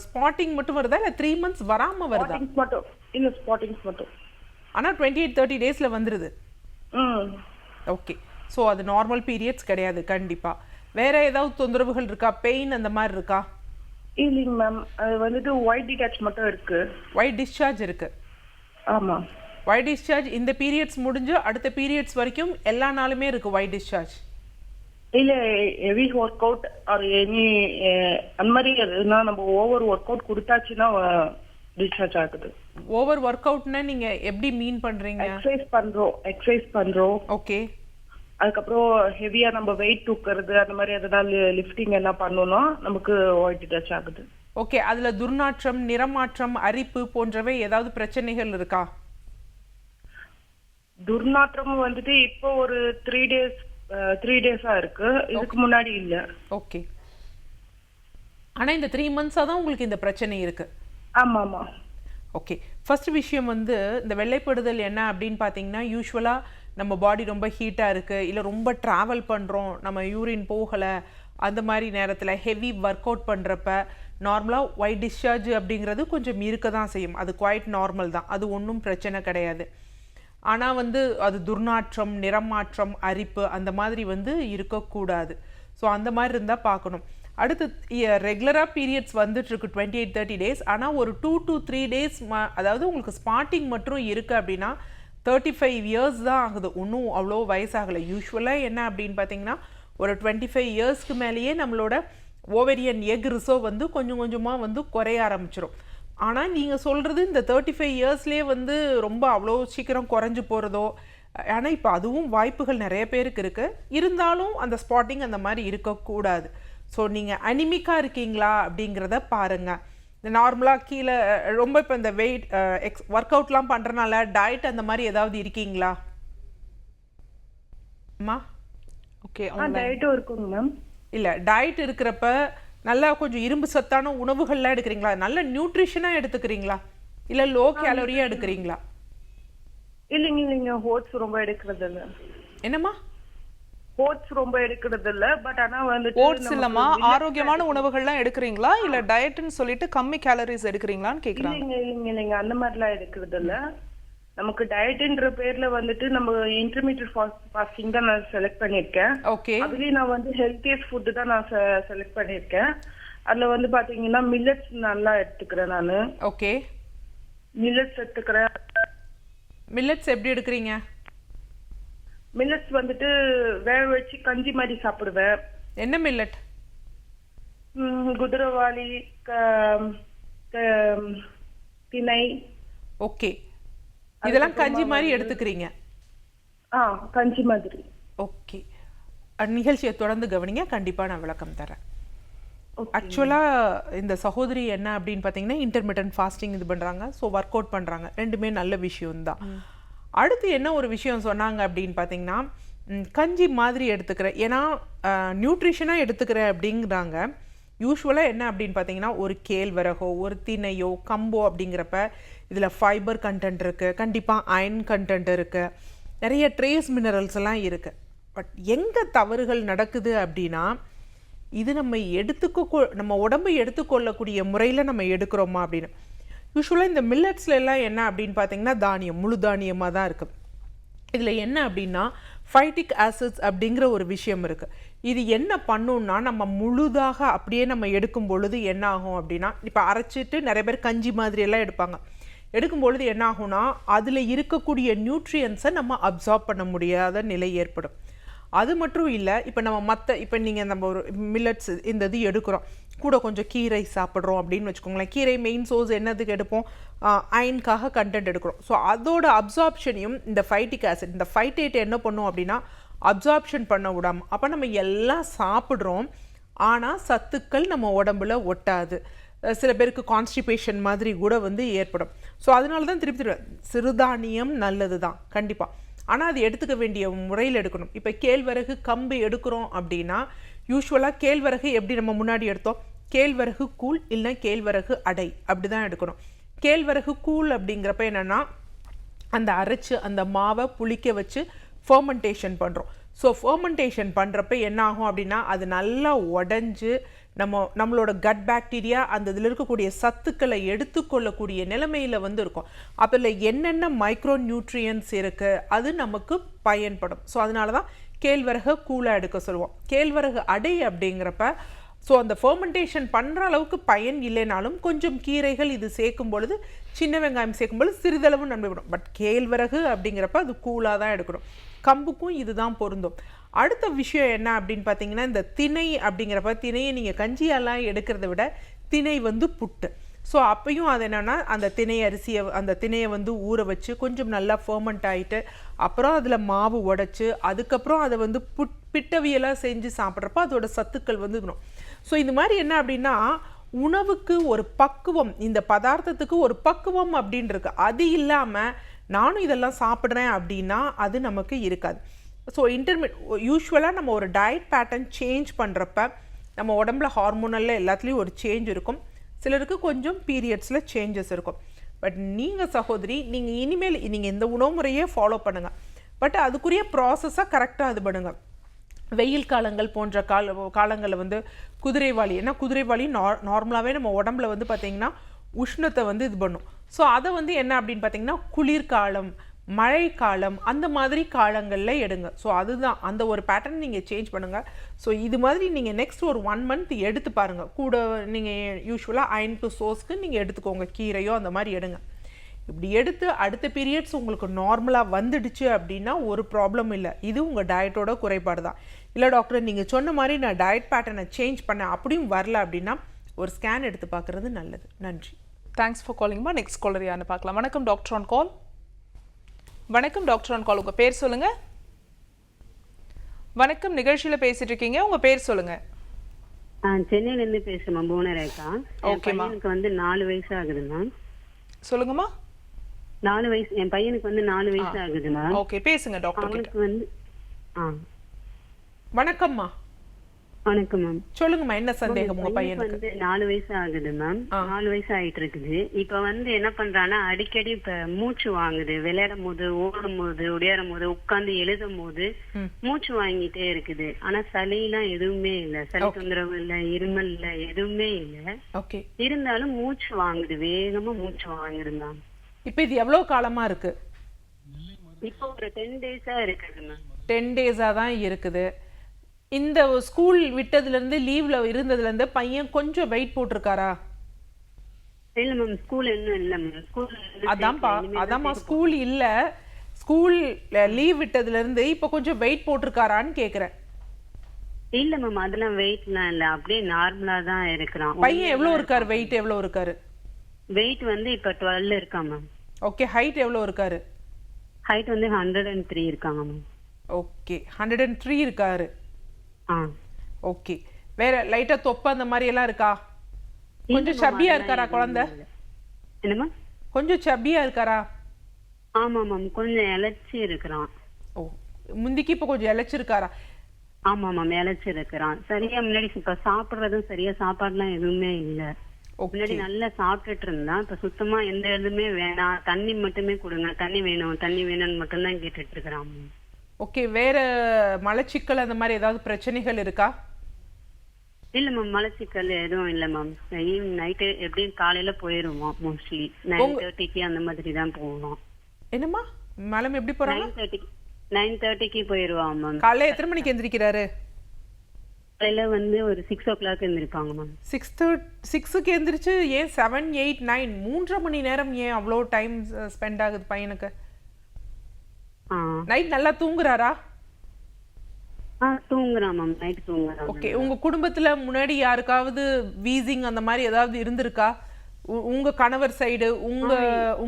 ஸ்பாட்டிங் மட்டும் வருதா இல்லை 3 months வராமல் வருதா? மட்டும் இல்லை, ஸ்பாட்டிங்ஸ் மட்டும். ஆனால் 28-30 டேஸில் வந்துடுது. ஓகே. ஸோ அது நார்மல் பீரியட்ஸ் கிடையாது கண்டிப்பாக. வேற ஏதாவது தொந்தரவுகள் இருக்கா? பெயின் அந்த மாதிரி இருக்கா? இல்லைங்க மேம், அது வந்துட்டு ஒயிட் டிட்டாச் மட்டும் இருக்கு. ஒயிட் டிஸ்சார்ஜ் இருக்கு. ஆமாம். ஒயிட் டிஸ்சார்ஜ் இந்த பீரியட்ஸ் முடிஞ்சு அடுத்த பீரியட்ஸ் வரைக்கும் எல்லா நாளுமே இருக்கு ஒயிட் டிஸ்சார்ஜ்? இல்லை, heavy work out or any அந்த மாதிரி எதுனா நம்ம ஓவர் ஒர்க் அவுட் கொடுத்தாச்சுன்னா டிஸ்சார்ஜ் ஆகுது. ஓவர் ஒர்க் அவுட்னா நீங்க எப்படி மீன் பண்றீங்க? எக்ஸசைஸ் பண்றோம். ஓகே. அதுக்கப்புறம் ஹெவியா நம்ம வெயிட் தூக்குறது அந்த மாதிரி எதனா லிஃப்டிங் என்ன பண்ணோம்னா நமக்கு ஒயிட் டிட்டாச் ஆகுது. ஓகே. அதுல துர்நாற்றம், நிறமாற்றம், அரிப்பு போன்றவை ஏதாவது பிரச்சனைகள் இருக்கா? துர்நாற்றம் வந்துட்டு இப்போ ஒரு 3 டேஸா இருக்கு, இதுக்கு முன்னாடி இல்ல. ஓகே. ஆனா இந்த 3 months-ஆ தான் உங்களுக்கு இந்த பிரச்சனை இருக்கு? ஆமா ஆமா. ஓகே. ஃபர்ஸ்ட் விஷயம் வந்து இந்த வெள்ளைப்படுதல் என்ன அப்படின்னு பார்த்தீங்கன்னா யூஸ்வலாக நம்ம பாடி ரொம்ப ஹீட்டாக இருக்குது, இல்லை ரொம்ப ட்ராவல் பண்ணுறோம், நம்ம யூரின் போகலை, அந்த மாதிரி நேரத்தில் ஹெவி ஒர்க் அவுட் பண்ணுறப்ப நார்மலாக ஒயிட் டிஸ்சார்ஜ் அப்படிங்கிறது கொஞ்சம் இருக்க தான் செய்யும். அது குவைட் நார்மல் தான், அது ஒன்றும் பிரச்சனை கிடையாது. ஆனால் வந்து அது துர்நாற்றம், நிறமாற்றம், அரிப்பு அந்த மாதிரி வந்து இருக்கக்கூடாது. ஸோ அந்த மாதிரி இருந்தால் பார்க்கணும். அடுத்து ரெகுலராக பீரியட்ஸ் வந்துட்டுருக்கு 28-30 டேஸ். ஆனால் ஒரு 2 to 3 days அதாவது உங்களுக்கு ஸ்பாட்டிங் மட்டும் இருக்குது அப்படின்னா 35 years தான் ஆகுது, இன்னும் அவ்வளோ வயசாகலை. யூஸ்வலாக என்ன அப்படின்னு பார்த்தீங்கன்னா ஒரு 25 yearsக்கு மேலேயே நம்மளோட ஓவரியன் எக் ரிசர்வ் வந்து கொஞ்சம் கொஞ்சமாக வந்து குறைய ஆரம்பிச்சிடும். ஆனால் நீங்கள் சொல்கிறது இந்த 35 yearsலேயே வந்து ரொம்ப அவ்வளோ சீக்கிரம் குறைஞ்சி போகிறதோ, ஆனால் இப்போ அதுவும் வாய்ப்புகள் நிறைய பேருக்கு இருக்குது. இருந்தாலும் அந்த ஸ்பாட்டிங் அந்த மாதிரி இருக்கக்கூடாது. ஸோ நீங்கள் அனிமிக்காக இருக்கீங்களா அப்படிங்கிறத பாருங்கள். இந்த நார்மலாக கீழே ரொம்ப இப்போ இந்த வெயிட் ஒர்க் அவுட்லாம் பண்ணுறனால டயட் அந்த மாதிரி ஏதாவது இருக்கீங்களா அம்மா? ஓகே. டயட்டும் இருக்குங்க மேம். இல்லை, டயட் இருக்கிறப்ப நல்லா கொஞ்சம் இரும்பு சத்தான உணவுகள்லாம் எடுக்கிறீங்களா? நல்ல நியூட்ரிஷனாக எடுத்துக்கிறீங்களா இல்லை லோ கேலரியாக எடுக்கிறீங்களா? இல்லைங்க ஓட்ஸ் ரொம்ப எடுக்கிறது இல்ல. என்னம்மா? ஓட்ஸ் ரொம்ப எடுக்கிறது இல்ல. பட் ஆனா வந்து ஓட்ஸ் இல்லம்மா, ஆரோக்கியமான உணவுகள்லாம் எடுக்கிறீங்களா இல்ல டயட்னு சொல்லிட்டு கம்மி கேலரிஸ் எடுக்கிறீங்களான்னு கேக்குறாங்க. இல்லைங்க அந்த மாதிரிலாம் எடுக்கிறது இல்ல. நமக்கு டயட்ன்ற பேர்ல வந்துட்டு நம்ம இன்டர்மீடியட் ஃபாஸ்டிங் தான் நான் செலக்ட் பண்ணிருக்கேன். ஓகே. அதுலயும் நான் வந்து ஹெல்த்தியஸ்ட் ஃபுட் தான் நான் செலக்ட் பண்ணிருக்கேன். அதுல வந்து பாத்தீங்கன்னா மில்லட்ஸ் நல்லா எடுத்துக்கிறேன் நானு. ஓகே. மில்லட்ஸ் எடுத்துக்கிறேன். மில்லட்ஸ் எப்படி எடுக்கிறீங்க? மில்லட்ஸ் வந்துட்டு வேக வச்சு கஞ்சி மாதிரி சாப்பிடுவேன். என்ன மில்லட்? குதிரவாளி, திணை. ஓகே. இதெல்லாம் கஞ்சி மாதிரி எடுத்துக்கிறீங்க? கஞ்சி மாதிரி. ஓகே. நிகழ்ச்சியை தொடர்ந்து கவனிங்க, கண்டிப்பா நான் விளக்கம் தரேன். ஆக்சுவலாக இந்த சகோதரி என்ன அப்படின்னு பார்த்தீங்கன்னா இன்டர்மீடியன்ட் ஃபாஸ்டிங் இது பண்ணுறாங்க. ஸோ ஒர்க் அவுட் பண்ணுறாங்க. ரெண்டுமே நல்ல விஷயம்தான். அடுத்து என்ன ஒரு விஷயம் சொன்னாங்க அப்படின்னு பார்த்தீங்கன்னா கஞ்சி மாதிரி எடுத்துக்கிறேன், ஏன்னா நியூட்ரிஷனாக எடுத்துக்கிறேன் அப்படிங்கிறாங்க. யூஸ்வலாக என்ன அப்படின்னு பார்த்தீங்கன்னா ஒரு கேழ்வரகோ ஒரு திணையோ கம்போ அப்படிங்கிறப்ப இதில் ஃபைபர் கண்டென்ட் இருக்குது, கண்டிப்பாக அயன் கண்டென்ட் இருக்குது, நிறைய ட்ரேஸ் மினரல்ஸ் எல்லாம் இருக்குது. பட் எங்கே தவறுகள் நடக்குது அப்படின்னா இது நம்ம உடம்பை எடுத்துக்கொள்ளக்கூடிய முறையில் நம்ம எடுக்கிறோமா அப்படின்னு. யூஸ்வலாக இந்த மில்லட்ஸ்ல எல்லாம் என்ன அப்படின்னு பார்த்தீங்கன்னா தானியம், முழு தானியமாக தான் இருக்குது. இதில் என்ன அப்படின்னா ஃபைட்டிக் ஆசிட்ஸ் அப்படிங்கிற ஒரு விஷயம் இருக்குது. இது என்ன பண்ணுன்னா நம்ம முழுதாக அப்படியே நம்ம எடுக்கும் பொழுது என்ன ஆகும் அப்படின்னா, இப்போ அரைச்சிட்டு நிறைய பேர் கஞ்சி மாதிரி எல்லாம் எடுப்பாங்க. எடுக்கும் பொழுது என்ன ஆகும்னா அதில் இருக்கக்கூடிய நியூட்ரியன்ஸை நம்ம அப்சார்ப் பண்ண முடியாத நிலை ஏற்படும். அது மட்டும் இல்லை, இப்போ நம்ம ஒரு மில்லட்ஸ் இந்த இது எடுக்கிறோம், கூட கொஞ்சம் கீரை சாப்பிட்றோம் அப்படின்னு வச்சுக்கோங்களேன். கீரை மெயின் சோர்ஸ் என்னதுக்கு எடுப்போம்? அயனுக்காக கண்டென்ட் எடுக்கிறோம். ஸோ அதோட அப்சார்ப்ஷனையும் இந்த ஃபைட்டிக் ஆசிட், இந்த ஃபைட்டேட் என்ன பண்ணும் அப்படின்னா அப்சார்ப்ஷன் பண்ண விடாமல், அப்போ நம்ம எல்லாம் சாப்பிட்றோம் ஆனால் சத்துக்கள் நம்ம உடம்புல ஒட்டாது. சில பேருக்கு கான்ஸ்டிபேஷன் மாதிரி கூட ஏற்படும். ஸோ அதனால தான் திருப்பி சிறுதானியம் நல்லது தான் கண்டிப்பாக, ஆனால் அது எடுத்துக்க வேண்டிய முறையில் எடுக்கணும். இப்போ கேழ்வரகு கம்பு எடுக்கிறோம் அப்படின்னா யூஸ்வலாக கேழ்வரகு எப்படி நம்ம முன்னாடி எடுத்தோம், கேழ்வரகு கூழ் இல்லை கேழ்வரகு அடை அப்படி தான் எடுக்கணும். கேழ்வரகு கூழ் அப்படிங்கிறப்ப என்னென்னா அந்த அரைச்சு அந்த மாவை புளிக்க வச்சு ஃபர்மெண்டேஷன் பண்ணுறோம். ஸோ ஃபர்மெண்டேஷன் பண்ணுறப்ப என்ன ஆகும் அப்படின்னா அது நல்லா உடஞ்சி நம்மளோட கட் பாக்டீரியா அந்த இதில் இருக்கக்கூடிய சத்துக்களை எடுத்துக்கொள்ளக்கூடிய நிலைமையில் இருக்கும். அதில் என்னென்ன மைக்ரோ நியூட்ரியன்ஸ் இருக்குது அது நமக்கு பயன்படும். ஸோ அதனால தான் கேழ்வரகு கூழாக எடுக்க சொல்லுவோம். கேழ்வரகு அடை அப்படிங்கிறப்ப ஸோ அந்த ஃபர்மெண்டேஷன் பண்ணுற அளவுக்கு பயன் இல்லைனாலும் கொஞ்சம் கீரைகள் இது சேர்க்கும் பொழுது, சின்ன வெங்காயம் சேர்க்கும் பொழுது சிறிதளவு நன்மை விடும். பட் கேழ்வரகு அப்படிங்கிறப்ப அது கூழாக தான் எடுக்கணும். கம்புக்கும் இதுதான் பொருந்தும். அடுத்த விஷயம் என்ன அப்படின்னு பார்த்தீங்கன்னா இந்த திணை அப்படிங்கிறப்ப திணையை நீங்கள் கஞ்சியெல்லாம் எடுக்கிறத விட திணை புட்டு. ஸோ அப்பையும் அது என்னென்னா அந்த திணை அரிசியை அந்த திணையை ஊற வச்சு கொஞ்சம் நல்லா ஃபர்மெண்ட் ஆகிட்டு அப்புறம் அதில் மாவு உடைச்சி அதுக்கப்புறம் அதை பிட்டவியலாக செஞ்சு சாப்பிட்றப்ப அதோட சத்துக்கள் இருக்கணும். ஸோ இந்த மாதிரி என்ன அப்படின்னா உணவுக்கு ஒரு பக்குவம், இந்த பதார்த்தத்துக்கு ஒரு பக்குவம் அப்படின்னு இருக்கு. அது இல்லாமல் நானும் இதெல்லாம் சாப்பிட்றேன் அப்படின்னா அது நமக்கு இருக்காது. ஸோ யூஸ்வலாக நம்ம ஒரு டயட் பேட்டர்ன் சேஞ்ச் பண்ணுறப்ப நம்ம உடம்புல ஹார்மோனலில் எல்லாத்துலேயும் ஒரு சேஞ்ச் இருக்கும். சிலருக்கு கொஞ்சம் பீரியட்ஸில் சேஞ்சஸ் இருக்கும். பட் நீங்கள் சகோதரி நீங்கள் இனிமேல் நீங்கள் இந்த உணவு முறையே ஃபாலோ பண்ணுங்கள். பட் அதுக்குரிய ப்ராசஸாக கரெக்டாக இது பண்ணுங்கள். வெயில் காலங்கள் போன்ற காலங்களில் குதிரைவாளி, ஏன்னா குதிரைவாளி நார்மலாகவே நம்ம உடம்புல பார்த்திங்கன்னா உஷ்ணத்தை இது பண்ணும். ஸோ அதை என்ன அப்படின்னு பார்த்தீங்கன்னா குளிர்காலம், மழைக்காலம் அந்த மாதிரி காலங்களில் எடுங்க. ஸோ அதுதான் அந்த ஒரு பேட்டர்ன் நீங்கள் சேஞ்ச் பண்ணுங்கள். ஸோ இது மாதிரி நீங்கள் நெக்ஸ்ட் ஒரு 1 month எடுத்து பாருங்கள். கூட நீங்கள் யூஸ்வலாக அயன் டு சோர்ஸ்க்கு நீங்கள் எடுத்துக்கோங்க, கீரையோ அந்த மாதிரி எடுங்க. இப்படி எடுத்து அடுத்த பீரியட்ஸ் உங்களுக்கு நார்மலாக வந்துடுச்சு அப்படின்னா ஒரு ப்ராப்ளம் இல்லை. இது உங்கள் டயட்டோட குறைபாடு தான். இல்லை டாக்டர் நீங்கள் சொன்ன மாதிரி நான் டயட் பேட்டர்னை சேஞ்ச் பண்ணேன் அப்படியும் வரல அப்படின்னா ஒரு ஸ்கேன் எடுத்து பார்க்குறது நல்லது. நன்றி. தேங்க்ஸ் ஃபார் காலிங்மா. நெக்ஸ்ட் காலர் யாருன்னு பார்க்கலாம். வணக்கம் டாக்டர் ஆன் கால். வணக்கம் டாக்டர் ஆன் கால், உங்கள் பேர் சொல்லுங்கள். வணக்கம், நிகழ்ச்சியில் பேசிட்டு இருக்கீங்க, உங்கள் பேர் சொல்லுங்கள். சென்னையில இருந்து பேசுறேன் மேம், புவனரேகா. என் ஓகேம்மா. பையனுக்கு வந்து 4 வயசு ஆகுது மேம். சொல்லுங்கம்மா. 4 வயசு, என் பையனுக்கு வந்து 4 வயசு ஆகுது மேம். ஓகே, பேசுங்க டாக்டர் கிட்ட. அவனுக்கு வந்து வணக்கம்மா, வணக்கம் மேம். சொல்லுங்கம்மா, என்ன சந்தேகம் உங்க பையனுக்கு பையனுக்கு? வந்து 4 வயசு ஆகுது மேம். 4 வயசு ஆயிட்டு இருக்குது. இப்ப வந்து என்ன பண்றான்னா, அடிக்கடி இப்ப மூச்சு வாங்குது. விளையாடும் போது, ஓடும் போது, உடையாடும் போது, உட்கார்ந்து எழுதும் போது மூச்சு வாங்கிட்டே இருக்குது. ஆனா சளிலாம் எதுவுமே இல்ல, சளி தொந்தரவு இல்ல, இருமல் இல்ல, எதுவுமே இல்ல. ஓகே, இருந்தாலும் மூச்சு வாங்குது, வேகமா மூச்சு வாங்குது மேம். இப்போ இது எவ்வளவு காலமா இருக்கு? இப்போ ஒரு 10 டேஸா இருக்குது மேம். 10 டேஸா தான் இருக்குது. இந்த ஸ்கூல் விட்டதுல இருந்து, லீவ்ல இருந்ததுல இருந்து பையன் கொஞ்சம் வெயிட் போட்டிருக்காரா? இல்ல மேம், ஸ்கூல் இன்னும் இல்ல மேம். ஸ்கூல் அதாம்மா ஸ்கூல் இல்ல, ஸ்கூல் லீவ் விட்டதுல இருந்து இப்ப கொஞ்சம் வெயிட் போட்டிருக்காரான்னு கேக்குறேன். இல்ல மேம், அதெல்லாம் வெயிட்லாம் இல்ல, அப்படியே நார்மலா தான் இருக்கிறான். பையன் எவ்வளவு இருக்காரு? வெயிட் எவ்வளவு இருக்காரு? வெயிட் வந்து இப்ப 12 இருக்கா மேம். ஓகே, ஹைட் எவ்வளவு இருக்காரு? ஹைட் வந்து 103 இருக்காங்க மேம். ஓகே, 103 இருக்காரு. ஆ ஓகே, வேற லைட்டா தொப்பை அந்த மாதிரி எல்லாம் இருக்கா? கொஞ்சம் சப்பியா இருக்காரா குழந்தை? என்னம்மா? கொஞ்சம் சப்பியா இருக்காரா? ஆமா மேம், கொஞ்சம் இளைச்சி இருக்கிறான். ஓ, முந்திக்கு இப்ப கொஞ்சம் இளைச்சிருக்காரா? ஆமா மேம், இளைச்சி இருக்கிறான். சரியா முன்னாடி இப்ப சாப்பிடுறதும் சரியா சாப்பாடுலாம் எதுவுமே இல்ல. முன்னாடி நல்லா சாப்பிட்டுட்டு இருந்தான். இப்ப சுத்தமா எந்த எதுவுமே வேணாம், தண்ணி மட்டுமே கொடுங்க, தண்ணி வேணும் தண்ணி வேணும்னு மட்டும் தான் கேட்டுட்டு இருக்கிறான். ஓகே, வேற மலச்சிக்கல் அந்த மாதிரி ஏதாவது பிரச்சனைகள் இருக்கா? இல்ல மேம், மலச்சிக்கல் எதுவும் இல்ல மேம். ஈவினிங் நைட்டு எப்படியும் காலையில போயிருவோம். மோஸ்ட்லி 9:30க்கு அந்த மாதிரி தான் போவோம். என்னம்மா மேடம், எப்படி போறாங்க? 9:30க்கு போயிருவான் மேம். காலையில எத்தனை மணிக்கு எந்திரிக்கிறாரு? காலையில வந்து ஒரு 6 o'clock எந்திரிப்பாங்க மேம். 6க்கு எந்திரிச்சு ஏன் 7, 8, 9 3.5 மணி நேரம் ஏன் அவ்வளோ டைம் ஸ்பெண்ட் ஆகுது பையனுக்கு? நைட் நல்லா தூங்குறாரா? தூங்குறான் மேம், நைட் தூங்குறான். ஓகே, உங்க குடும்பத்துல முன்னாடி யாருக்காவது வீசிங் அந்த மாதிரி ஏதாவது இருந்திருக்கா? உங்க கணவர் சைடு,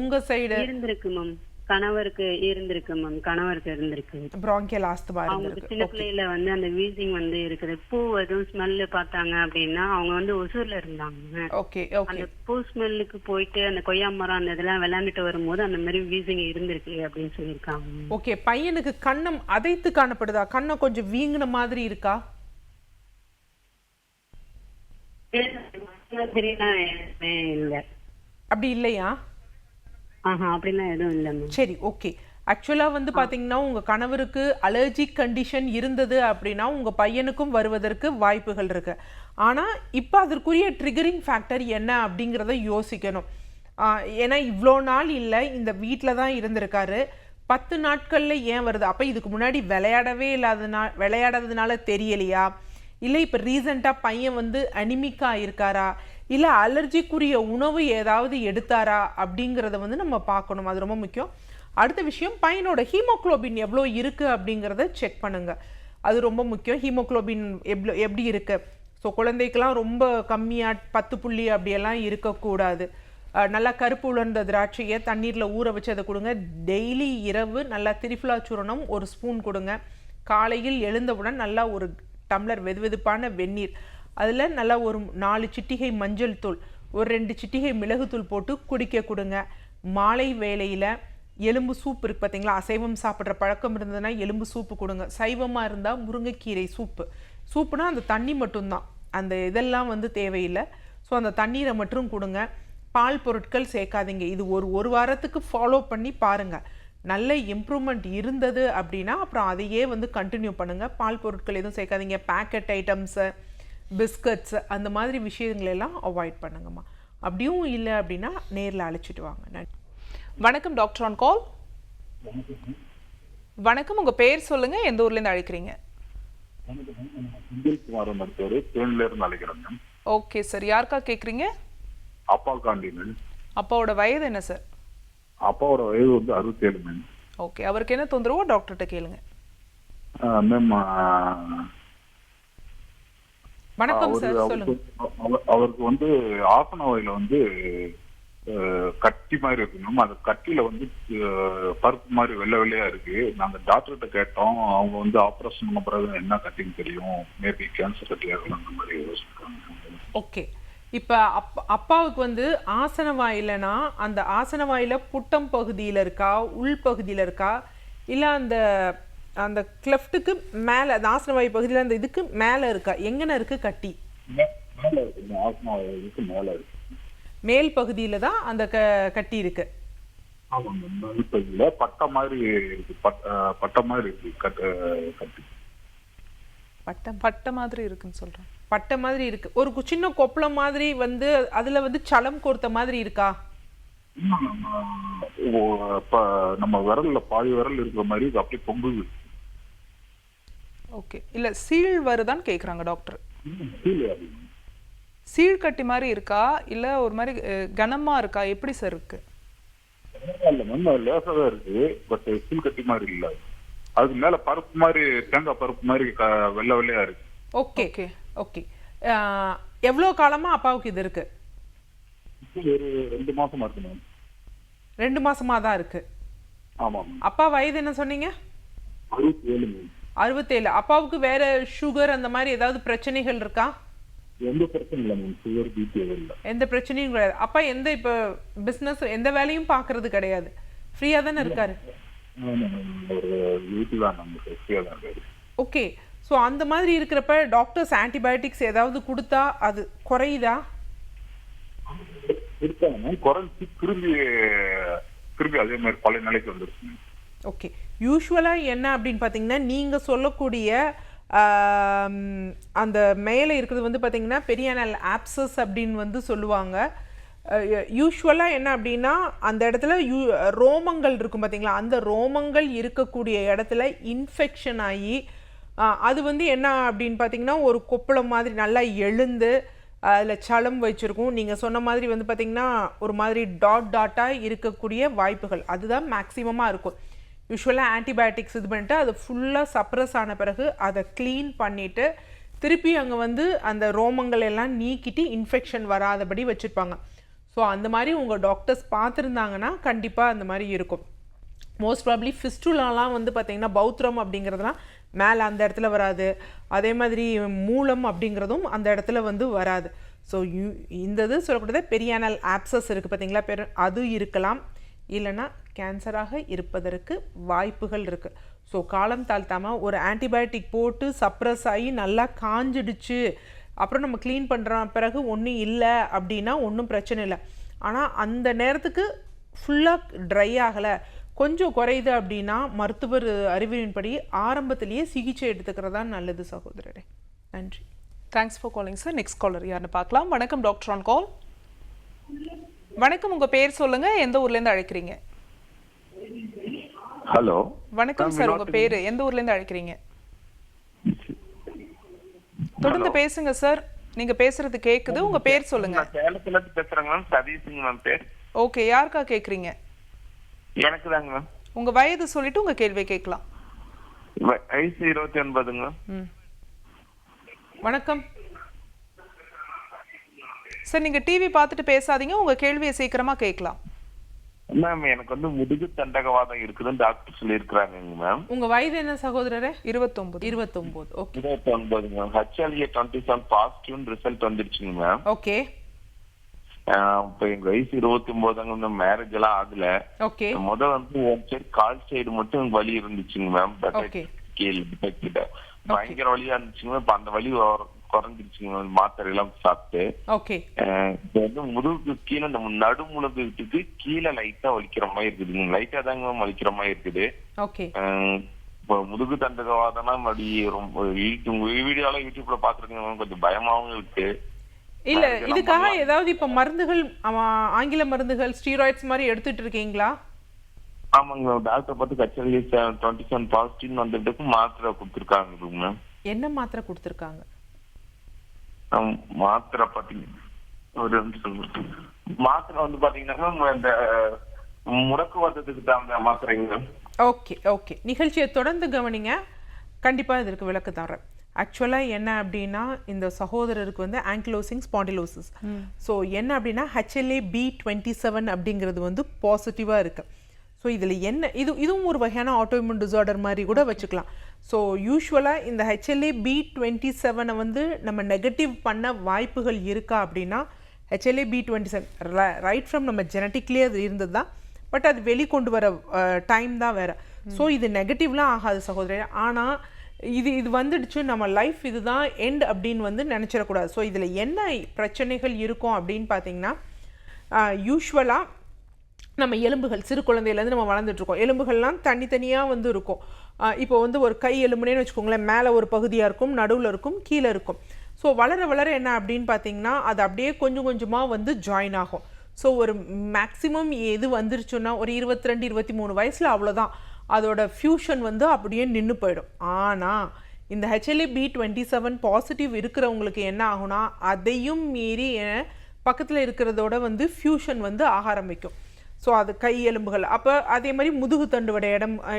உங்க சைடு இருந்திருக்கு மேம். கணவருக்கு இருந்திருக்கு மேம், கணவருக்கு இருந்திருக்கு. பிராங்கியல் ஆஸ்துமா இருந்திருக்கு. சின்ன பிள்ளையில வந்து அந்த வீசிங் வந்து இருக்குது. பூ எதுவும் ஸ்மெல் பார்த்தாங்க அப்படின்னா, அவங்க வந்து ஒசூர்ல இருந்தாங்க. ஓகே ஓகே, அந்த பூ ஸ்மெல்லுக்கு போயிட்டு அந்த கொய்யா மரம் அந்த இதெல்லாம் விளையாண்டுட்டு வரும்போது அந்த மாதிரி வீசிங் இருந்திருக்கு அப்படின்னு சொல்லியிருக்காங்க. ஓகே, பையனுக்கு கண்ணம் அதைத்து காணப்படுதா? கண்ணம் கொஞ்சம் வீங்கின மாதிரி இருக்கா? இல்ல, அப்படி இல்லையா? அப்படிலாம் எதுவும் இல்ல. சரி, ஓகே. ஆக்சுவலா வந்து பாத்தீங்கன்னா, உங்க கணவருக்கு அலர்ஜிக் கண்டிஷன் இருந்தது அப்படின்னா உங்க பையனுக்கும் வருவதற்கு வாய்ப்புகள் இருக்கு. ஆனா இப்ப அதற்குரிய ட்ரிகரிங் ஃபேக்டர் என்ன அப்படிங்கிறத யோசிக்கணும். ஏன்னா இவ்வளோ நாள் இல்லை, இந்த வீட்டில் தான் இருந்திருக்காரு. 10 நாட்கள்ல ஏன் வருது? அப்ப இதுக்கு முன்னாடி விளையாடாததுனால தெரியலையா? இல்லை இப்போ ரீசெண்டாக பையன் வந்து அனிமிக்கா இருக்காரா, இல்லை அலர்ஜிக்குரிய உணவு ஏதாவது எடுத்தாரா அப்படிங்கிறத வந்து நம்ம பார்க்கணும். அது ரொம்ப முக்கியம். அடுத்த விஷயம், பையனோட ஹீமோக்ளோபின் எவ்வளோ இருக்குது அப்படிங்கிறத செக் பண்ணுங்கள். அது ரொம்ப முக்கியம். ஹீமோக்ளோபின் எப்படி இருக்கு? ஸோ குழந்தைக்கெல்லாம் ரொம்ப கம்மியாக 10 புள்ளி அப்படியெல்லாம் இருக்கக்கூடாது. நல்லா கருப்பு உலர்ந்த திராட்சையை தண்ணீரில் ஊற வச்சு அதை கொடுங்க. டெய்லி இரவு நல்லா திரிஃபுலா சூரணம் 1 ஸ்பூன் கொடுங்க. காலையில் எழுந்தவுடன் நல்லா ஒரு டம்ளர் வெதுவெதுப்பான வெந்நீர், அதில் நல்லா ஒரு 4 சிட்டிகை மஞ்சள் தூள், ஒரு 2 சிட்டிகை மிளகுத்தூள் போட்டு குடிக்க கொடுங்க. மாலை வேளையில் எலும்பு சூப் இருக்குது பார்த்தீங்களா, அசைவம் சாப்பிட்ற பழக்கம் இருந்ததுன்னா எலும்பு சூப்பு கொடுங்க. சைவமாக இருந்தால் முருங்கைக்கீரை சூப்புனா அந்த தண்ணி மட்டும்தான், அந்த இதெல்லாம் வந்து தேவையில்லை. ஸோ அந்த தண்ணீரை மட்டும் கொடுங்க. பால் பொருட்கள் சேர்க்காதீங்க. இது ஒரு வாரத்துக்கு ஃபாலோ பண்ணி பாருங்கள். நல்ல இம்ப்ரூவ்மெண்ட் இருந்தது அப்படின்னா அப்புறம் அதையே வந்து கண்டினியூ பண்ணுங்கள். பால் பொருட்கள் எதுவும் சேர்க்காதீங்க. பேக்கெட் ஐட்டம்ஸு, பிஸ்கட்ஸு அந்த மாதிரி விஷயங்களெல்லாம் அவாய்ட் பண்ணுங்கம்மா. அப்படியும் இல்லை அப்படின்னா நேரில் அழைச்சிட்டு வாங்க. வணக்கம் டாக்டர் ஆன் கால். வணக்கம், உங்கள் பேர் சொல்லுங்கள், எந்த ஊர்லேருந்து அழைக்கிறீங்க? ஓகே சார், யாருக்கா கேட்குறீங்க? அப்பா காண்டி மேம். அப்பாவோட வயது என்ன சார்? அப்பாவோட வயது வந்து 67 மேம். ஓகே, அவருக்கு என்ன தொந்தரவோ டாக்டர்கிட்ட கேளுங்க. மேம் வணக்கம் சார், சொல்லுங்க. அவருக்கு வந்து ஆசனவாயில வந்து கட்டி மாதிரி இருக்கு மேம். அந்த கட்டியில வந்து பருப்பு மாதிரி வெள்ளை வெள்ளையா இருக்கு. நாங்க டாக்டர்கிட்ட கேட்டோம். அவங்க வந்து ஆப்ரேஷன் பண்ண பிறகு என்ன கட்டின்னு தெரியும், மேபி கேன்சர் கட்டியா இருக்கலாம் அந்த மாதிரி யோசிச்சிருக்காங்க. ஓகே. இப்போ அப்பாவுக்கு வந்து ஆசன வாயிலனா அந்த ஆசன வாயில புட்டம் பகுதியில் இருக்கா, உள் பகுதியில் இருக்கா, இல்லை அந்த அந்த கிளெஃப்ட்டுக்கு மேலே, அந்த ஆசன வாயு பகுதியில் அந்த இதுக்கு மேலே இருக்கா, எங்கன இருக்கு கட்டி? மேல இருக்கு, ஆசனா இதுக்கு மேல இருக்கு. மேல் பகுதியில தான் அந்த கட்டி இருக்கு. ஆமாங்க, மேல் பகுதியில பட்டை மாதிரி இருக்கு. பட்டை மாதிரி இருக்கு கட்டி. பட்ட மாதிரி இருக்குன்னு சொல்றேன். பட்டை மாதிரி இருக்கு. ஒரு சின்ன கொப்பளம் மாதிரி வந்து அதுல வந்து சலம் கோர்த்த மாதிரி இருக்கா? நம்ம விரல்ல பாதி விரல் இருக்கிற மாதிரி இது அப்படியே பொங்குது. ஓகே. இல்ல சீழ் வருதான்னு கேக்குறாங்க டாக்டர். சீழ் கட்டி மாதிரி இருக்கா இல்ல ஒரு மாதிரி கனமா இருக்கா, எப்படி சார் இருக்கு? இல்ல மேம், லேசா தான் இருக்கு. பட் சீழ் கட்டி மாதிரி இல்ல. அதுக்கு மேல பருப்பு மாதிரி, தேங்காய் பருப்பு மாதிரி வெள்ளை வெள்ளையா இருக்கு. Okay okay okay. எவ்வளவு காலமா அப்பாவுக்கு இது இருக்கு? ஒரு 2 மாசமா இருக்கு மேம். 2 மாசமா தான் இருக்கு. ஆமா. அப்பா வயது என்ன சொன்னீங்க? 67 மேம். 67. அப்பாவுக்கு வேற சுகர் அந்த மாதிரி ஏதாவது பிரச்சனைகள் இருக்கா? எந்த பிரச்சனையும் இல்லை மேம். சுகர் பிபி இல்லை, எந்த பிரச்சனையும் கிடையாது. அப்பா எந்த இப்போ பிஸ்னஸ் எந்த வேலையும் பார்க்கறது கிடையாது, ஃப்ரீயா தானே இருக்காரு? ஒரு வீட்டில் தான் நமக்கு ஃப்ரீயாக தான் இருக்காரு. ஓகே. ஸோ அந்த மாதிரி இருக்கிறப்ப டாக்டர்ஸ் ஆன்டிபயோட்டிக்ஸ் ஏதாவது கொடுத்தா அது குறையுதா? இருக்காங்க மேம், குறைஞ்சி திரும்பி அதே மாதிரி பழைய நிலைக்கு வந்துருச்சு. ஓகே. யூஸ்வலாக என்ன அப்படின்னு பார்த்தீங்கன்னா, நீங்கள் சொல்லக்கூடிய அந்த மேலே இருக்கிறது வந்து பார்த்தீங்கன்னா பெரியானல் ஆப்சஸ் அப்படின்னு வந்து சொல்லுவாங்க. யூஸ்வலாக என்ன அப்படின்னா அந்த இடத்துல ரோமங்கள் இருக்கும் பார்த்தீங்களா, அந்த ரோமங்கள் இருக்கக்கூடிய இடத்துல இன்ஃபெக்ஷன் ஆகி அது வந்து என்ன அப்படின்னு பார்த்தீங்கன்னா ஒரு கொப்பளம் மாதிரி நல்லா எழுந்து அதில் சலம் வச்சுருக்கும். நீங்கள் சொன்ன மாதிரி வந்து பார்த்திங்கன்னா ஒரு மாதிரி டாட்டாக இருக்கக்கூடிய வாய்ப்புகள் அதுதான் மேக்ஸிமமாக இருக்கும். யூஸ்வலாக ஆன்டிபயோட்டிக்ஸ் இது பண்ணிட்டு அது ஃபுல்லாக சப்ரஸ் ஆன பிறகு அதை க்ளீன் பண்ணிவிட்டு திருப்பி அங்கே வந்து அந்த ரோமங்கள் எல்லாம் நீக்கிட்டு இன்ஃபெக்ஷன் வராதபடி வச்சுருப்பாங்க. ஸோ அந்த மாதிரி உங்கள் டாக்டர்ஸ் பார்த்துருந்தாங்கன்னா கண்டிப்பாக அந்த மாதிரி இருக்கும். மோஸ்ட் ப்ராப்ளி ஃபிஸ்டுலாலாம் வந்து பார்த்திங்கன்னா பௌத்திரம் அப்படிங்கிறதுலாம் மேலே அந்த இடத்துல வராது. அதே மாதிரி மூலம் அப்படிங்கிறதும் அந்த இடத்துல வந்து வராது. ஸோ இந்த இது சொல்லக்கூடியது பெரியானல் ஆப்சஸ் இருக்குது பார்த்தீங்களா, அது இருக்கலாம். இல்லைன்னா கேன்சராக இருப்பதற்கு வாய்ப்புகள் இருக்குது. ஸோ காலம் தாழ்த்தாமல் ஒரு ஆன்டிபயோட்டிக் போட்டு சப்ரஸ் ஆகி நல்லா காஞ்சிடுச்சு, அப்புறம் நம்ம க்ளீன் பண்ணுற பிறகு ஒன்றும் இல்லை அப்படின்னா ஒன்றும் பிரச்சனை இல்லை. ஆனால் அந்த நேரத்துக்கு ஃபுல்லாக ட்ரை ஆகலை, கொஞ்சம் குறையுது அப்படின்னா மருத்துவர் அறிவுரையின்படி ஆரம்பத்திலேயே சிகிச்சை எடுத்துக்கிறதா நல்லது சகோதரரே. நன்றி. Thanks for calling sir. Next caller யாருன்னு பார்க்கலாம். வணக்கம் டாக்டர் ஆன் கால். வணக்கம், உங்க பேர் சொல்லுங்க, எந்த ஊர்ல இருந்து அழைக்கிறீங்க? ஹலோ வணக்கம் சார், உங்க பேரு, எந்த ஊர்ல இருந்து அழைக்கிறீங்க? தொடர்ந்து பேசுங்க சார், நீங்க பேசுறது கேக்குது. உங்க பேர் சொல்லுங்க. சேலத்துல இருந்து பேசுறேங்க மேம், சதீஷ்ங்க மேம் பேர். ஓகே, யாருக்கா கேக்குறீங்க? எனக்கு தாங்க மேம். உங்க வயது சொல்லிட்டு உங்க கேள்வி கேட்கலாம். வயசு 29ங்க. வணக்கம் சார், நீங்க டிவி பார்த்துட்டு பேசாதீங்க, உங்க கேள்வியை சீக்கிரமா கேட்கலாம். மேம் எனக்கு வந்து முதுகு தண்டகவாதம் இருக்குதுன்னு டாக்டர் சொல்லியிருக்கிறாங்க மேம். உங்க வயது என்ன சகோதரரே? 29. 29. Okay. 29 ma'am. HLA 27 positive result வந்துருச்சுங்க மேம். ஓகே. இப்போ எங்க வயசு 29ங்க மேம். மேரேஜ் எல்லாம் ஆகல. ஓகே. முதல் வந்து ஒன் சைடு கால் சைடு மட்டும் வலி இருந்துச்சுங்க மேம். கிட்ட பயங்கர வலியா இருந்துச்சுங்க. இப்ப அந்த வலி குறைஞ்சிருச்சுங்க மாத்திரை எல்லாம் சாப்பிட்டு. ஓகே. இப்ப வந்து முதுகுக்கு கீழே இந்த நடுமுழுகுக்கு கீழே லைட்டா வலிக்கிற மாதிரி இருக்குதுங்க. லைட்டா தாங்க மேம் வலிக்கிற மாதிரி இருக்குது. ஓகே. இப்போ முதுகு தண்டகவாதம்னா அப்படி ரொம்ப உங்க வீடியோல யூடியூப்ல பாத்துருக்கீங்க மேம், கொஞ்சம் பயமாவும் இருக்கு. இல்ல இதுக்காக ஏதாவது இப்ப மருந்துகள், ஆங்கில மருந்துகள், ஸ்டீராய்ட்ஸ் மாதிரி எடுத்துட்டு இருக்கீங்களா? ஆமாங்க, டாக்டர் பார்த்து HLA 27 பாசிட்டிவ் வந்துட்டு மாத்திரை கொடுத்துருக்காங்க மேம். என்ன மாத்திரை கொடுத்துருக்காங்க? மாத்திரை பாத்தீங்கன்னா ஒரு மாத்திரை வந்து பாத்தீங்கன்னா இந்த முடக்குவாதத்துக்கு தகுந்த மாத்திரைங்க. Okay okay. நிகழ்ச்சியை தொடர்ந்து கவனிங்க, கண்டிப்பா இதற்கு விளக்கு தரேன். ஆக்சுவலாக என்ன அப்படின்னா இந்த சகோதரருக்கு வந்து ஆங்கிலோசிங் ஸ்பாண்டிலோசிஸ். ஸோ என்ன அப்படின்னா HLA-B27 அப்படிங்கிறது வந்து பாசிட்டிவாக இருக்குது. ஸோ இதில் என்ன இதுவும் ஒரு வகையான ஆட்டோஇம்யூன் டிசார்டர் மாதிரி கூட வச்சுக்கலாம். ஸோ யூஸ்வலாக இந்த HLA-B27 வந்து நம்ம நெகட்டிவ் பண்ண வாய்ப்புகள் இருக்கா அப்படின்னா HLA-B27 ரைட் ஃப்ரம் நம்ம ஜெனட்டிக்லேயே அது இருந்தது தான், பட் அது வெளிக்கொண்டு வர டைம் தான் வேறு. ஸோ இது நெகட்டிவ்லாம் ஆகாது சகோதரி. ஆனால் இது வந்துடுச்சு நம்ம லைஃப் இதுதான் எண்ட் அப்படின்னு வந்து நினச்சிடக்கூடாது. ஸோ இதில் என்ன பிரச்சனைகள் இருக்கும் அப்படின்னு பார்த்தீங்கன்னா யூஸ்வலாக நம்ம எலும்புகள் சிறு குழந்தையிலேருந்து நம்ம வளர்ந்துட்டுருக்கோம், எலும்புகள்லாம் தனித்தனியாக வந்து இருக்கும். இப்போ வந்து ஒரு கை எலும்புனேன்னு வச்சுக்கோங்களேன், மேலே ஒரு பகுதியாக இருக்கும், நடுவில் இருக்கும், கீழே இருக்கும். ஸோ வளர வளர என்ன அப்படின்னு பார்த்தீங்கன்னா அது அப்படியே கொஞ்சம் கொஞ்சமாக வந்து ஜாயின் ஆகும். ஸோ ஒரு மேக்ஸிமம் எது வந்துருச்சுன்னா ஒரு 22-23 வயசில் அவ்வளோதான் அதோட ஃபியூஷன் வந்து அப்படியே நின்று போயிடும். ஆனால் இந்த HLA-B27 பாசிட்டிவ் இருக்கிறவங்களுக்கு என்ன ஆகும்னா அதையும் மீறி பக்கத்தில் இருக்கிறதோட வந்து ஃபியூஷன் வந்து ஆக ஆரம்பிக்கும். ஸோ அது கை எலும்புகள், அப்போ அதே மாதிரி முதுகு தண்டுவட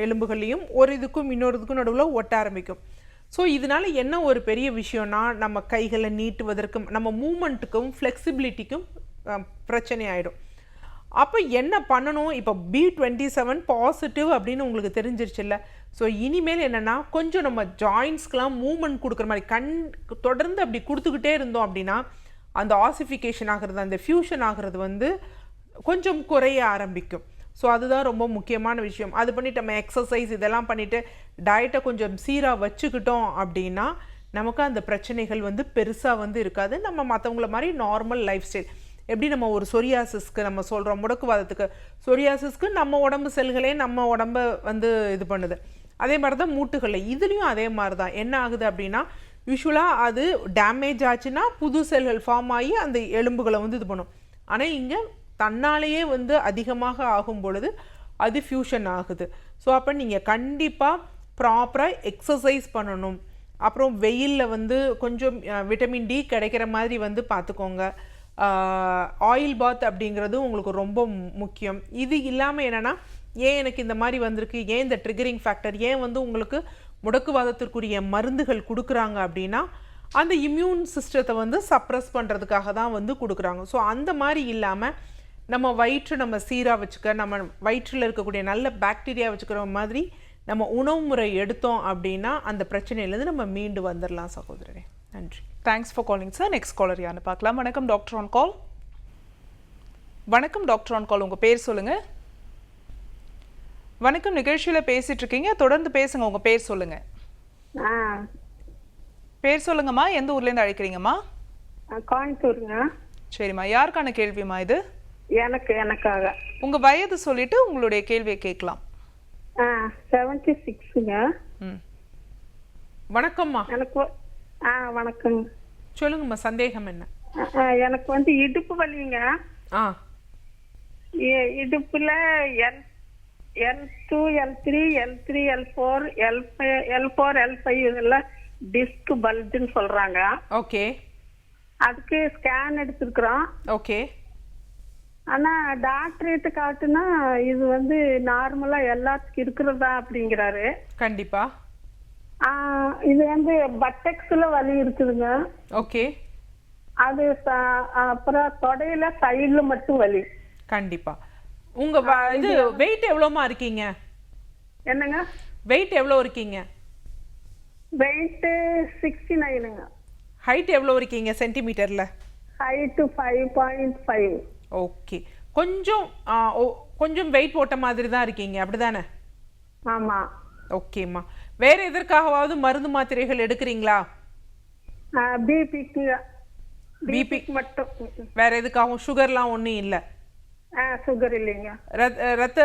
எலும்புகள்லையும் ஒரு இதுக்கும் இன்னொருதுக்கும் நடுவில் ஒட்ட ஆரம்பிக்கும். ஸோ இதனால என்ன ஒரு பெரிய விஷயம்னா நம்ம கைகளை நீட்டுவதற்கும் நம்ம மூமெண்ட்டுக்கும் ஃப்ளெக்சிபிலிட்டிக்கும் பிரச்சனை ஆகிடும். அப்போ என்ன பண்ணணும், இப்போ B27 பாசிட்டிவ் அப்படின்னு உங்களுக்கு தெரிஞ்சிருச்சுல்ல. ஸோ இனிமேல் என்னென்னா கொஞ்சம் நம்ம ஜாயின்ஸ்க்கெலாம் மூமெண்ட் கொடுக்குற மாதிரி தொடர்ந்து அப்படி கொடுத்துக்கிட்டே இருந்தோம் அப்படின்னா அந்த ஆசிஃபிகேஷன் ஆகிறது, அந்த ஃபியூஷன் ஆகிறது வந்து கொஞ்சம் குறைய ஆரம்பிக்கும். ஸோ அதுதான் ரொம்ப முக்கியமான விஷயம். அது பண்ணிவிட்டு நம்ம எக்ஸசைஸ் இதெல்லாம் பண்ணிவிட்டு டயட்டை கொஞ்சம் சீராக வச்சுக்கிட்டோம் அப்படின்னா நமக்கு அந்த பிரச்சனைகள் வந்து பெருசாக வந்து இருக்காது. நம்ம மற்றவங்கள மாதிரி நார்மல் லைஃப் ஸ்டைல் எப்படி நம்ம ஒரு சொரியாசிஸ்க்கு நம்ம சொல்கிறோம், முடக்குவாதத்துக்கு சொரியாசிஸ்க்கு நம்ம உடம்பு செல்களே நம்ம உடம்பை வந்து இது பண்ணுது. அதே மாதிரி தான் மூட்டுகளில் இதுலேயும் அதே மாதிரி தான் என்ன ஆகுது அப்படின்னா யூஸ்வலாக அது டேமேஜ் ஆச்சுன்னா புது செல்கள் ஃபார்ம் ஆகி அந்த எலும்புகளை வந்து இது பண்ணும். ஆனால் இங்கே தன்னாலேயே வந்து அதிகமாக ஆகும் பொழுது அது ஃபியூஷன் ஆகுது. ஸோ அப்போ நீங்கள் கண்டிப்பாக ப்ராப்பராக எக்ஸசைஸ் பண்ணணும். அப்புறம் வெயிலில் வந்து கொஞ்சம் விட்டமின் டி கிடைக்கிற மாதிரி வந்து பார்த்துக்கோங்க. ஆயில் பாத் அப்படிங்கிறது உங்களுக்கு ரொம்ப முக்கியம். இது இல்லாமல் என்னென்னா ஏன் எனக்கு இந்த மாதிரி வந்திருக்கு, ஏன் இந்த ட்ரிகரிங் ஃபேக்டர், ஏன் வந்து உங்களுக்கு முடக்குவாதத்திற்குரிய மருந்துகள் கொடுக்குறாங்க அப்படின்னா அந்த இம்யூன் சிஸ்டத்தை வந்து சப்ரஸ் பண்ணுறதுக்காக தான் வந்து கொடுக்குறாங்க. ஸோ அந்த மாதிரி இல்லாமல் நம்ம வயிற்று நம்ம சீராக வச்சுக்க, நம்ம வயிற்றில் இருக்கக்கூடிய நல்ல பாக்டீரியா வச்சுக்கிற மாதிரி நம்ம உணவு முறை எடுத்தோம் அப்படின்னா அந்த பிரச்சனையிலேருந்து நம்ம மீண்டு வந்துடலாம் சகோதரரே. நன்றி. Thanks for calling sir. Next caller யாருன்னு பார்க்கலாம். வணக்கம் டாக்டர் ஆன் கால். வணக்கம் டாக்டர் ஆன் கால், உங்கள் பேர் சொல்லுங்கள். வணக்கம், நிகழ்ச்சியில் பேசிட்டு இருக்கீங்க, தொடர்ந்து பேசுங்க. உங்கள் பேர் சொல்லுங்க. பேர் சொல்லுங்கம்மா, எந்த ஊர்லேருந்து அழைக்கிறீங்கம்மா? கோயம்புத்தூருங்க. சரிம்மா, யாருக்கான கேள்விம்மா இது? எனக்காக. உங்க வயது சொல்லிட்டு உங்களுடைய கேள்வியை கேட்கலாம். 76ங்க. வணக்கம்மா. எனக்கு வணக்கம். சொல்லுங்கம்மா, சந்தேகம் என்ன? எனக்கு வந்து இடுப்பு வலிங்க. இடுப்புல L2 L3 L3 L4 L4 L5 இதெல்லாம் டிஸ்க் பல்ஜ்னு சொல்றாங்க. ஓகே. அதுக்கு ஸ்கேன் எடுத்துக்கிறோம். ஓகே. ஆனா டாக்டர்கிட்ட காட்டுனா இது வந்து நார்மலா எல்லாத்துக்கும் இருக்கிறதா அப்படிங்கிறாரு. கண்டிப்பா. இது வந்து பட்டெக்ஸ்ல வலி இருக்குதுங்க. ஓகே. அது அப்புறம் தொடையில சைடுல மட்டும் வலி. கண்டிப்பா. உங்க இது வெயிட் எவ்வளவுமா இருக்கீங்க? என்னங்க வெயிட் எவ்வளவு இருக்கீங்க? வெயிட் 69ங்க. ஹைட் எவ்வளவு இருக்கீங்க சென்டிமீட்டர்ல? ஹைட் 5.5. ஓகே. கொஞ்சம் வெயிட் போட்ட மாதிரி தான் இருக்கீங்க, அப்படிதானே? ஆமா. ஓகேம்மா. வேற எதற்காகவாவது மருந்து மாத்திரைகள் எடுக்கிறீங்களா? பிபிக்கு மட்டும். வேற எதுக்காகவும்? சுகர்லாம் ஒன்றும் இல்லை? சுகர் இல்லைங்க. ரத்த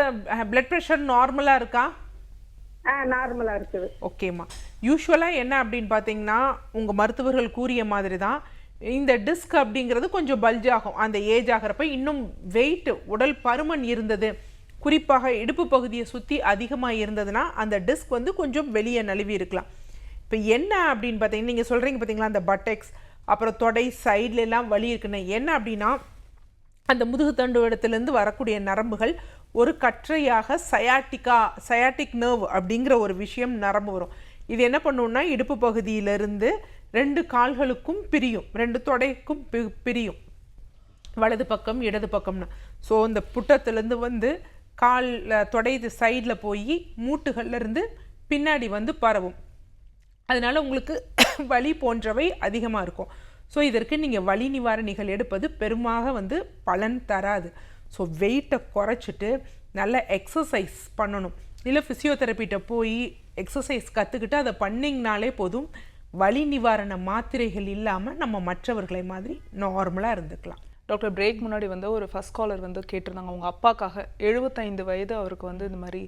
பிளட் ப்ரெஷர் நார்மலா இருக்கா? நார்மலா இருக்குது. ஓகேம்மா. யூஸ்வலாக என்ன அப்படின்னு பார்த்தீங்கன்னா உங்கள் மருத்துவர்கள் கூறிய மாதிரி தான் இந்த டிஸ்க் அப்படிங்கிறது கொஞ்சம் பல்ஜ் ஆகும். அந்த ஏஜ் ஆகிறப்ப இன்னும் வெயிட் உடல் பருமன் இருந்தது, குறிப்பாக இடுப்பு பகுதியை சுற்றி அதிகமாக இருந்ததுன்னா அந்த டிஸ்க் வந்து கொஞ்சம் வெளியே நழுவி இருக்கலாம். இப்போ என்ன அப்படின்னு பார்த்தீங்கன்னா நீங்கள் சொல்கிறீங்க பார்த்தீங்களா, அந்த பட்டெக்ஸ் அப்புறம் தொடை சைட்லெலாம் வலி இருக்குன்னு. என்ன அப்படின்னா அந்த முதுகு தண்டு இடத்துலேருந்து வரக்கூடிய நரம்புகள் ஒரு கற்றையாக சயாட்டிக் நர்வ் அப்படிங்கிற ஒரு விஷயம் நரம்பு வரும். இது என்ன பண்ணுன்னா இடுப்பு பகுதியிலிருந்து 2 கால்களுக்கும் பிரியும், 2 தொடைக்கும் பிரியும், வலது பக்கம் இடது பக்கம்னு. ஸோ இந்த புட்டத்துலேருந்து வந்து கால் தொடை சைடில் போய் மூட்டுகள்லேருந்து பின்னாடி வந்து பரவும். அதனால் உங்களுக்கு வலி போன்றவை அதிகமாக இருக்கும். ஸோ இதற்கு நீங்கள் வலி நிவாரணிகள் எடுப்பது பெருமாக வந்து பலன் தராது. ஸோ வெயிட்டை குறைச்சிட்டு நல்ல எக்ஸசைஸ் பண்ணணும். இல்லை ஃபிசியோதெரப்பிட்ட போய் எக்ஸசைஸ் கற்றுக்கிட்டு அதை பண்ணிங்கனாலே போதும். வலி நிவாரண மாத்திரைகள் இல்லாமல் நம்ம மற்றவர்களை மாதிரி நார்மலாக இருந்துக்கலாம். டாக்டர், பிரேக் முன்னாடி வந்து ஒரு ஃபர்ஸ்ட் காலர் வந்து கேட்டிருந்தாங்க, அவங்க அப்பாக்காக 75 வயது, அவருக்கு வந்து இந்த மாதிரி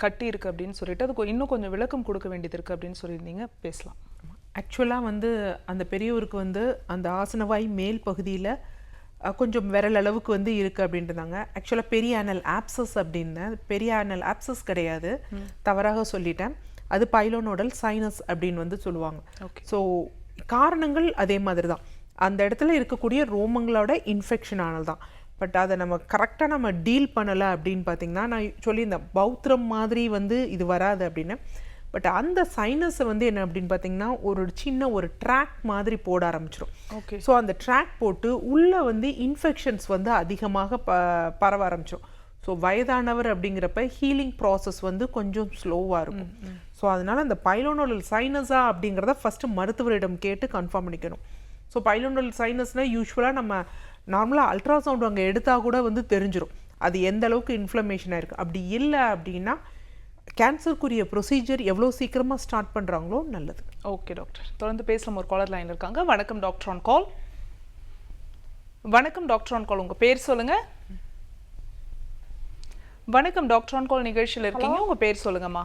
கட்டி இருக்குது அப்படின்னு சொல்லிட்டு அதுக்கு இன்னும் கொஞ்சம் விளக்கம் கொடுக்க வேண்டியது இருக்குது அப்படின்னு சொல்லியிருந்தீங்க, பேசலாம். ஆக்சுவலாக வந்து அந்த பெரியவருக்கு வந்து அந்த ஆசனவாய் மேல் பகுதியில் கொஞ்சம் விரல் அளவுக்கு வந்து இருக்குது அப்படின்றாங்க. ஆக்சுவலாக பெரிய ஆனல் ஆப்சஸ் அப்படின்னு, பெரிய ஆனல் ஆப்சஸ் கிடையாது, தவறாக சொல்லிட்டேன். அது பைலோனோடல் சைனஸ் அப்படின்னு வந்து சொல்லுவாங்க. ஸோ காரணங்கள் அதே மாதிரி தான், அந்த இடத்துல இருக்கக்கூடிய ரோமங்களோட இன்ஃபெக்ஷன் ஆனது தான். பட் அதை நம்ம கரெக்டாக நம்ம டீல் பண்ணலை அப்படின்னு பார்த்திங்கன்னா, நான் சொல்லியிருந்தேன் பௌத்திரம் மாதிரி வந்து இது வராது அப்படின்னு. பட் அந்த சைனஸை வந்து என்ன அப்படின்னு பார்த்தீங்கன்னா ஒரு சின்ன ஒரு ட்ராக் மாதிரி போட ஆரம்பிச்சிடும். ஓகே. ஸோ அந்த ட்ராக் போட்டு உள்ளே வந்து இன்ஃபெக்ஷன்ஸ் வந்து அதிகமாக பரவ ஆரம்பிச்சிடும். ஸோ வயதானவர் அப்படிங்கிறப்ப ஹீலிங் ப்ராசஸ் வந்து கொஞ்சம் ஸ்லோவாக இருக்கும். ஸோ அதனால் அந்த பைலோனோடல் சைனஸா அப்படிங்கிறத ஃபஸ்ட்டு மருத்துவரிடம் கேட்டு கன்ஃபார்ம் பண்ணிக்கணும். ஸோ பைலோனோடல் சைனஸ்னால் யூஸ்வலாக நம்ம நார்மலாக அல்ட்ராசவுண்ட் அங்கே எடுத்தால் கூட வந்து தெரிஞ்சிடும் அது எந்த அளவுக்கு இன்ஃப்ளமேஷனாக இருக்குது. அப்படி இல்லை அப்படின்னா கேன்சருக்குரிய ப்ரொசீஜர் எவ்வளோ சீக்கிரமாக ஸ்டார்ட் பண்ணுறாங்களோ நல்லது. ஓகே டாக்டர், தொடர்ந்து பேசலாம். ஒரு காலர் லைனில் இருக்காங்க. வணக்கம் டாக்டர் ஆன் கால். வணக்கம் டாக்டர் ஆன் கால், உங்கள் பேர் சொல்லுங்கள். வணக்கம் டாக்டர் ஆன் கால் நிகழ்ச்சியில் இருக்கீங்க, உங்கள் பேர் சொல்லுங்கம்மா.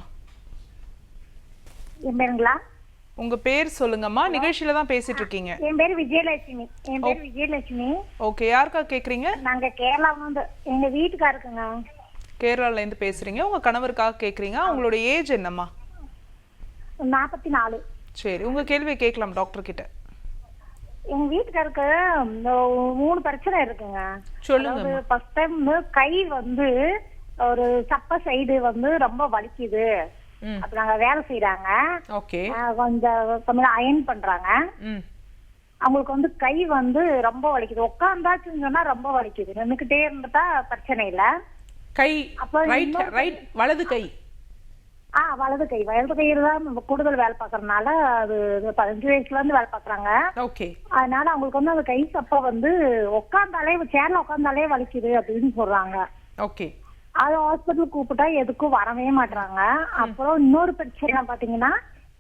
என் பேருங்களா? உங்க பேர் சொல்லுங்கம்மா, நிகழ்ச்சியில தான் பேசிட்டு இருக்கீங்க. என் பேர் விஜயலட்சுமி. என் பேர் விஜயலட்சுமி. ஓகே, யாருக்கா கேக்குறீங்க? நாங்க கேரளா வந்து எங்க வீட்டுக்காருக்குங்க. கேரளால இருந்து பேசுறீங்க, உங்க கணவருக்காக கேக்குறீங்க. உங்களோட ஏஜ் என்னம்மா? 44. சரி, உங்க கேள்வியை கேட்கலாம் டாக்டர் கிட்ட. எங்க வீட்டுக்காருக்கு 3 பிரச்சனை இருக்குங்க. சொல்லுங்க. ஃபர்ஸ்ட் டைம் கை வந்து ஒரு சப்ப சைடு வந்து ரொம்ப வலிக்குது. அப்ப நாங்க வேலை செய்யறாங்க. ஓகே. கொஞ்சம் அயன் பண்றாங்க. அவங்களுக்கு வந்து கை வந்து ரொம்ப வலிக்குது. உட்கார்ந்தாச்சுன்னு சொன்னா ரொம்ப வலிக்குது. நின்னுக்கிட்டே இருந்துட்டா பிரச்சனை இல்ல. கை ரைட் வலது கை. வலது கையில தான் கூடுதல் வேலை பாக்குறதுனால அது 15 வயசுல இருந்து வேலை பாக்குறாங்க. ஓகே. அதனால அவங்களுக்கு வந்து அந்த கை சப்ப வந்து உட்கார்ந்தாலே சேர்ல உட்கார்ந்தாலே வலிக்குது அப்படின்னு சொல்றாங்க. ஓகே. அது ஹாஸ்பிட்டல் கூப்பிட்டா எதுக்கும் வரவே மாட்டாங்க. அப்புறம் இன்னொரு பிரச்சனை பாத்தீங்கன்னா,